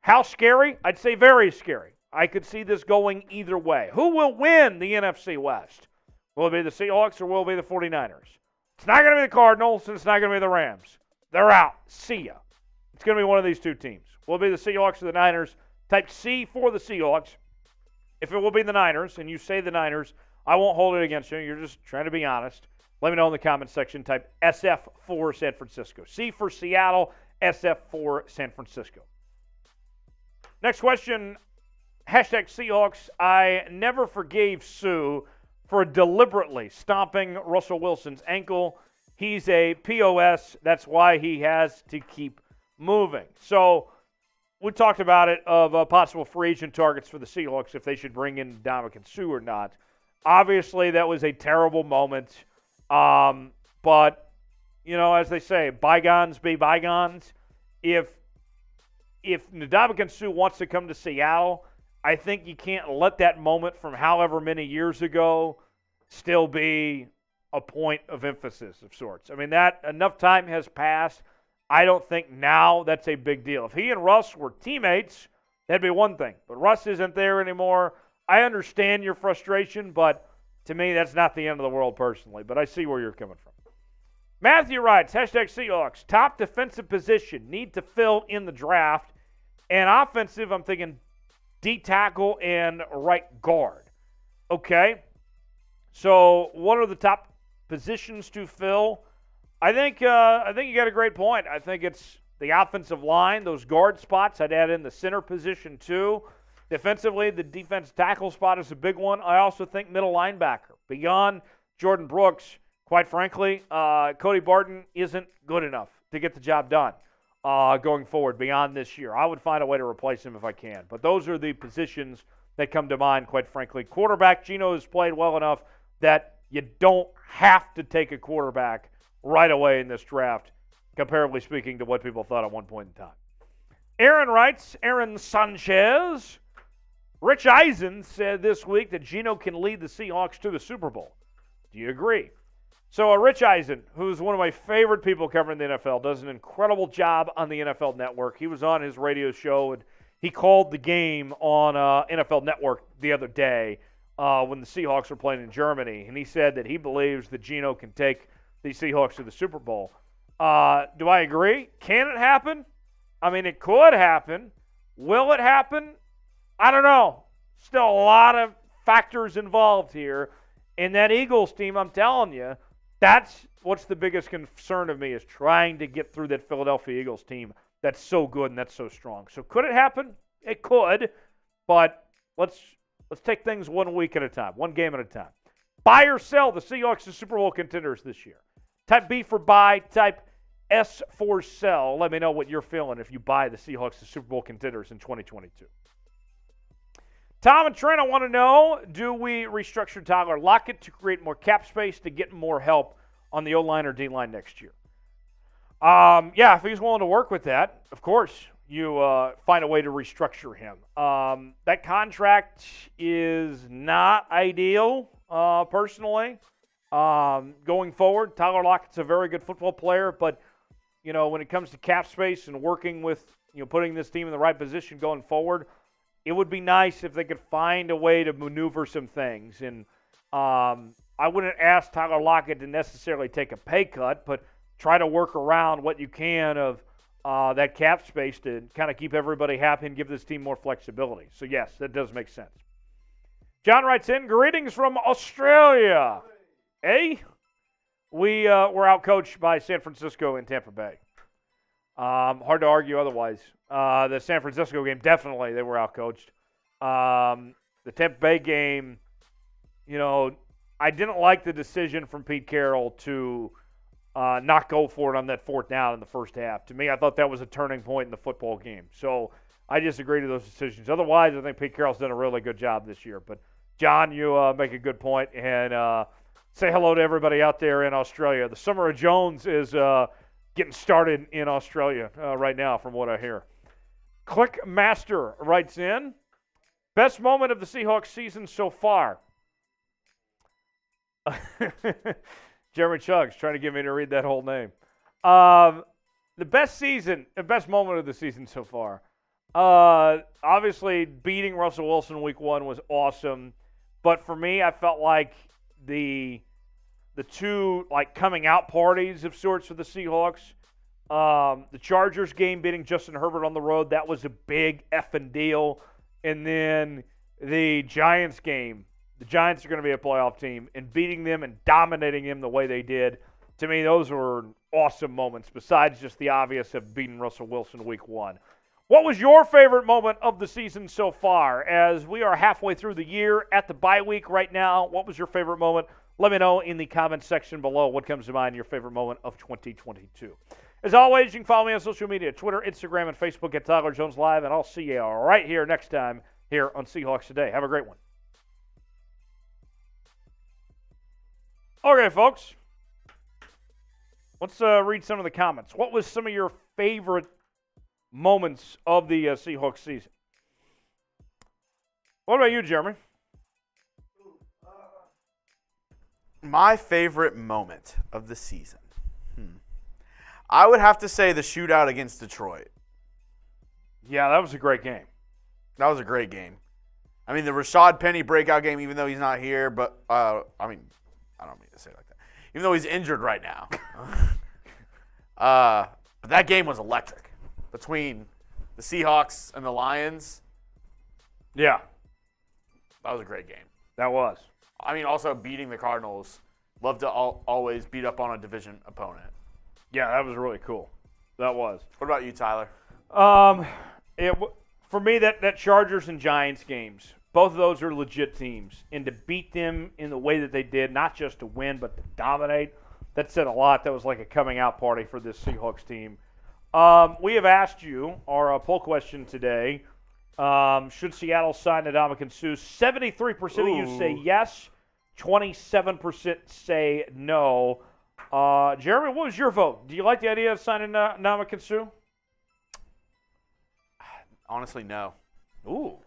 Speaker 1: how scary? I'd say very scary. I could see this going either way. Who will win the NFC West? Will it be the Seahawks or will it be the 49ers? It's not going to be the Cardinals, and it's not going to be the Rams. They're out. See ya. It's going to be one of these two teams. Will it be the Seahawks or the Niners? Type C for the Seahawks. If it will be the Niners, and you say the Niners, I won't hold it against you. You're just trying to be honest. Let me know in the comment section. Type SF for San Francisco. C for Seattle, SF for San Francisco. Next question, hashtag Seahawks. I never forgave Suh for deliberately stomping Russell Wilson's ankle. He's a POS. That's why he has to keep moving. So we talked about it of possible free agent targets for the Seahawks if they should bring in Ndamukong Suh or not. Obviously, that was a terrible moment. But, as they say, bygones be bygones. If Ndamukong Suh wants to come to Seattle, I think you can't let that moment from however many years ago still be a point of emphasis of sorts. I mean, that enough time has passed. I don't think now that's a big deal. If he and Russ were teammates, that'd be one thing. But Russ isn't there anymore. I understand your frustration, but to me, that's not the end of the world personally. But I see where you're coming from. Matthew writes, #Seahawks, top defensive position, need to fill in the draft. And offensive, I'm thinking D tackle and right guard. Okay. So what are the top positions to fill? I think you got a great point. I think it's the offensive line, those guard spots. I'd add in the center position too. Defensively, the defense tackle spot is a big one. I also think middle linebacker. Beyond Jordan Brooks, quite frankly, Cody Barton isn't good enough to get the job done going forward beyond this year. I would find a way to replace him if I can. But those are the positions that come to mind, quite frankly. Quarterback, Geno has played well enough that you don't have to take a quarterback right away in this draft, comparably speaking to what people thought at one point in time. Aaron writes, Aaron Sanchez, Rich Eisen said this week that Geno can lead the Seahawks to the Super Bowl. Do you agree? So Rich Eisen, who's one of my favorite people covering the NFL, does an incredible job on the NFL Network. He was on his radio show, and he called the game on NFL Network the other day when the Seahawks were playing in Germany, and he said that he believes that Geno can take the Seahawks to the Super Bowl. Do I agree? Can it happen? I mean, it could happen. Will it happen? I don't know. Still a lot of factors involved here. And that Eagles team, I'm telling you, that's what's the biggest concern of me, is trying to get through that Philadelphia Eagles team that's so good and that's so strong. So could it happen? It could, but let's take things 1 week at a time, one game at a time. Buy or sell the Seahawks as Super Bowl contenders this year. Type B for buy, type S for sell. Let me know what you're feeling if you buy the Seahawks as Super Bowl contenders in 2022. Tom and Trent, I want to know, do we restructure Tyler Lockett to create more cap space to get more help on the O-line or D-line next year? Yeah, if he's willing to work with that, of course, you find a way to restructure him. That contract is not ideal, personally. Going forward, Tyler Lockett's a very good football player, but when it comes to cap space and working with putting this team in the right position going forward, it would be nice if they could find a way to maneuver some things. And I wouldn't ask Tyler Lockett to necessarily take a pay cut, but try to work around what you can of that cap space to kind of keep everybody happy and give this team more flexibility. So, yes, that does make sense. John writes in, greetings from Australia. Hey, we were outcoached by San Francisco and Tampa Bay. Hard to argue otherwise. The San Francisco game, definitely they were outcoached. The Tampa Bay game, I didn't like the decision from Pete Carroll to not go for it on that fourth down in the first half. To me, I thought that was a turning point in the football game. So I disagree to those decisions. Otherwise, I think Pete Carroll's done a really good job this year. But, John, you make a good point. And say hello to everybody out there in Australia. The Summer of Jones is getting started in Australia right now, from what I hear. Click Master writes in, best moment of the Seahawks season so far. Jeremy Chugg's trying to get me to read that whole name. The best moment of the season so far. Obviously, beating Russell Wilson week 1 was awesome. But for me, I felt like the two coming out parties of sorts for the Seahawks. The Chargers game, beating Justin Herbert on the road, that was a big effing deal. And then the Giants game, the Giants are going to be a playoff team, and beating them and dominating them the way they did, to me, those were awesome moments, besides just the obvious of beating Russell Wilson week 1. What was your favorite moment of the season so far? As we are halfway through the year at the bye week right now, what was your favorite moment? Let me know in the comments section below what comes to mind, your favorite moment of 2022. As always, you can follow me on social media, Twitter, Instagram, and Facebook at Tyler Jones Live, and I'll see you right here next time here on Seahawks Today. Have a great one. Okay, folks. Let's read some of the comments. What was some of your favorite moments of the Seahawks season? What about you, Jeremy?
Speaker 2: My favorite moment of the season. I would have to say the shootout against Detroit.
Speaker 1: Yeah, that was a great game.
Speaker 2: That was a great game. I mean, the Rashad Penny breakout game, even though he's not here, but, I don't mean to say it like that. Even though he's injured right now. But that game was electric between the Seahawks and the Lions.
Speaker 1: Yeah.
Speaker 2: That was a great game.
Speaker 1: That was.
Speaker 2: I mean, also beating the Cardinals. Love to always beat up on a division opponent.
Speaker 1: Yeah, that was really cool. That was.
Speaker 2: What about you, Tyler?
Speaker 1: For me, that Chargers and Giants games, both of those are legit teams. And to beat them in the way that they did, not just to win, but to dominate, that said a lot. That was like a coming out party for this Seahawks team. We have asked you, our poll question today, should Seattle sign Ndamukong Suh? 73% of you say yes, 27% say no. Jeremy, what was your vote? Do you like the idea of signing Ndamukong Suh?
Speaker 2: Honestly, no.
Speaker 1: Ooh.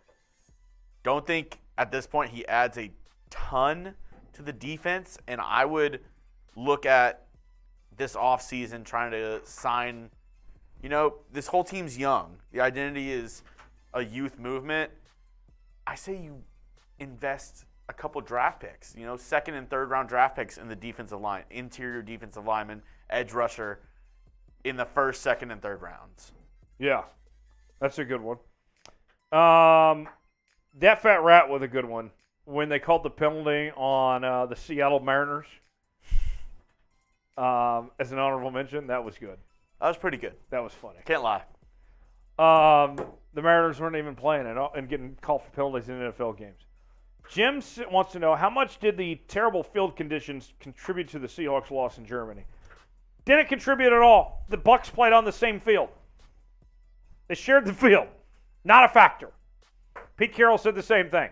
Speaker 2: Don't think at this point he adds a ton to the defense, and I would look at this offseason trying to sign, this whole team's young. The identity is a youth movement. I say you invest a couple draft picks, second and third round draft picks in the defensive line, interior defensive lineman, edge rusher in the first, second, and third rounds.
Speaker 1: Yeah, that's a good one. That fat rat was a good one. When they called the penalty on the Seattle Mariners, as an honorable mention, that was good.
Speaker 2: That was pretty good.
Speaker 1: That was funny.
Speaker 2: Can't lie.
Speaker 1: The Mariners weren't even playing and getting called for penalties in NFL games. Jim wants to know, how much did the terrible field conditions contribute to the Seahawks' loss in Germany? Didn't contribute at all. The Bucs played on the same field. They shared the field. Not a factor. Pete Carroll said the same thing.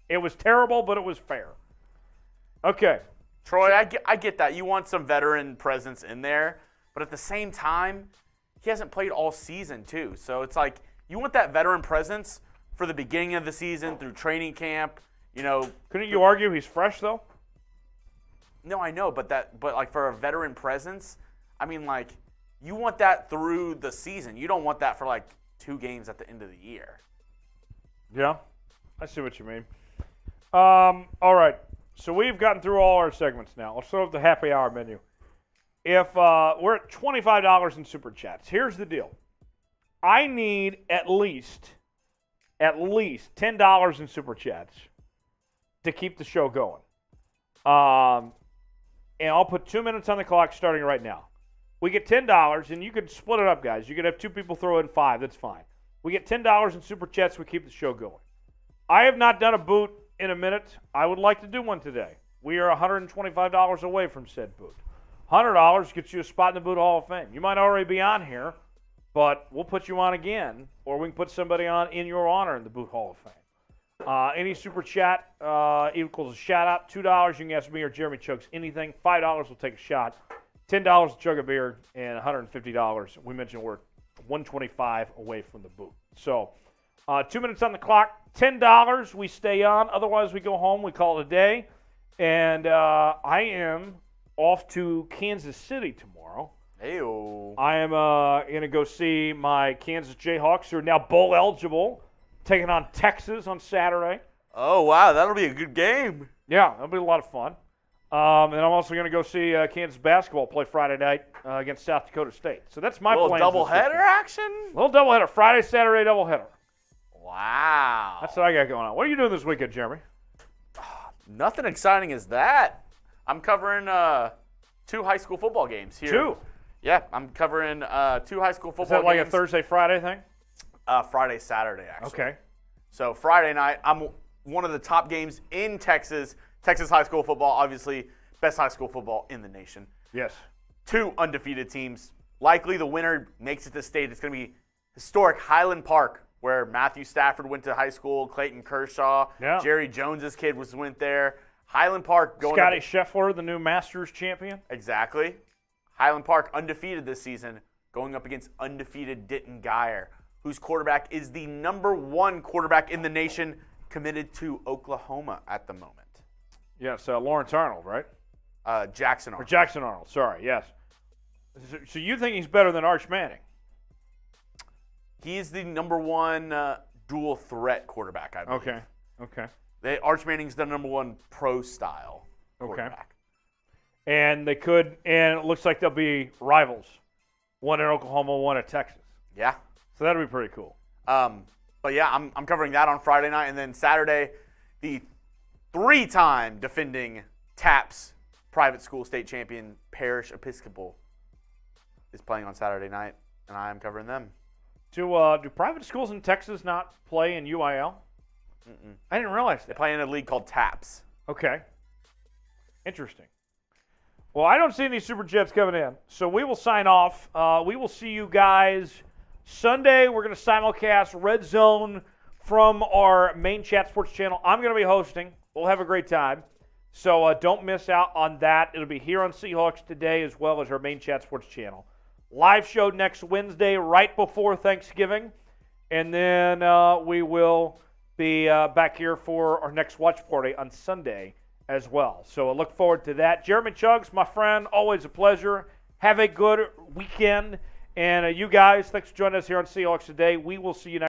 Speaker 1: It was terrible, but it was fair. Okay.
Speaker 2: Troy, I get that. You want some veteran presence in there, but at the same time, he hasn't played all season too. So it's like you want that veteran presence for the beginning of the season through training camp.
Speaker 1: Couldn't you argue he's fresh though?
Speaker 2: No, I know, but like for a veteran presence, I mean, like you want that through the season. You don't want that for like 2 games at the end of the year.
Speaker 1: Yeah, I see what you mean. All right, so we've gotten through all our segments now. Let's throw up the happy hour menu. If we're at $25 in Super Chats, here's the deal. I need at least $10 in Super Chats to keep the show going. And I'll put 2 minutes on the clock starting right now. We get $10, and you could split it up, guys. You could have 2 people throw in 5. That's fine. We get $10 in Super Chats. We keep the show going. I have not done a boot in a minute. I would like to do one today. We are $125 away from said boot. $100 gets you a spot in the Boot Hall of Fame. You might already be on here, but we'll put you on again, or we can put somebody on in your honor in the Boot Hall of Fame. Any Super Chat equals a shout-out. $2, you can ask me or Jeremy Chugs anything. $5, we'll take a shot. $10 to chug a beer, and $150. We mentioned we're $125 away from the boot. So 2 minutes on the clock. $10, we stay on. Otherwise, we go home. We call it a day. And I am off to Kansas City tomorrow.
Speaker 2: Hey-o.
Speaker 1: I am going to go see my Kansas Jayhawks, who are now bowl eligible, taking on Texas on Saturday.
Speaker 2: Oh, wow. That'll be a good game.
Speaker 1: Yeah, that'll be a lot of fun. And I'm also going to go see Kansas basketball play Friday night against South Dakota State. So that's my plan.
Speaker 2: A little doubleheader action?
Speaker 1: A little doubleheader. Friday, Saturday, doubleheader.
Speaker 2: Wow.
Speaker 1: That's what I got going on. What are you doing this weekend, Jeremy?
Speaker 2: Nothing exciting as that. I'm covering 2 high school football games here.
Speaker 1: 2?
Speaker 2: Yeah, I'm covering 2 high school football games.
Speaker 1: Is that like a Thursday, Friday thing?
Speaker 2: Friday, Saturday, actually.
Speaker 1: Okay.
Speaker 2: So Friday night, I'm one of the top games in Texas. Texas high school football, obviously, best high school football in the nation.
Speaker 1: Yes. 2
Speaker 2: undefeated teams. Likely the winner makes it to state. It's going to be historic Highland Park, where Matthew Stafford went to high school, Clayton Kershaw, Jerry Jones's kid went there. Highland Park going
Speaker 1: Scotty Scheffler, the new Masters champion.
Speaker 2: Exactly. Highland Park undefeated this season, going up against undefeated Denton Guyer, whose quarterback is the #1 quarterback in the nation, committed to Oklahoma at the moment.
Speaker 1: Yes, Lawrence Arnold, right?
Speaker 2: Jackson Arnold.
Speaker 1: Or Jackson Arnold, sorry, yes. So you think he's better than Arch Manning?
Speaker 2: He is the #1 dual threat quarterback, I believe.
Speaker 1: Okay. Okay.
Speaker 2: Arch Manning's the number one pro-style quarterback.
Speaker 1: And and it looks like they'll be rivals. One in Oklahoma, one at Texas.
Speaker 2: Yeah.
Speaker 1: So that'll be pretty cool.
Speaker 2: But yeah, I'm covering that on Friday night, and then Saturday, the 3-time defending TAPS private school state champion Parish Episcopal is playing on Saturday night, and I am covering them.
Speaker 1: Do private schools in Texas not play in UIL?
Speaker 2: Mm-mm.
Speaker 1: I didn't realize that.
Speaker 2: They play in a league called TAPS.
Speaker 1: Okay. Interesting. Well, I don't see any Super Jets coming in, so we will sign off. We will see you guys Sunday. We're going to simulcast Red Zone from our main chat sports channel. I'm going to be hosting. We'll have a great time. So don't miss out on that. It'll be here on Seahawks Today as well as our main chat sports channel. Live show next Wednesday right before Thanksgiving. And then we will be back here for our next watch party on Sunday as well. So I look forward to that. Jeremy Chuggs, my friend, always a pleasure. Have a good weekend. And you guys, thanks for joining us here on Seahawks Today. We will see you next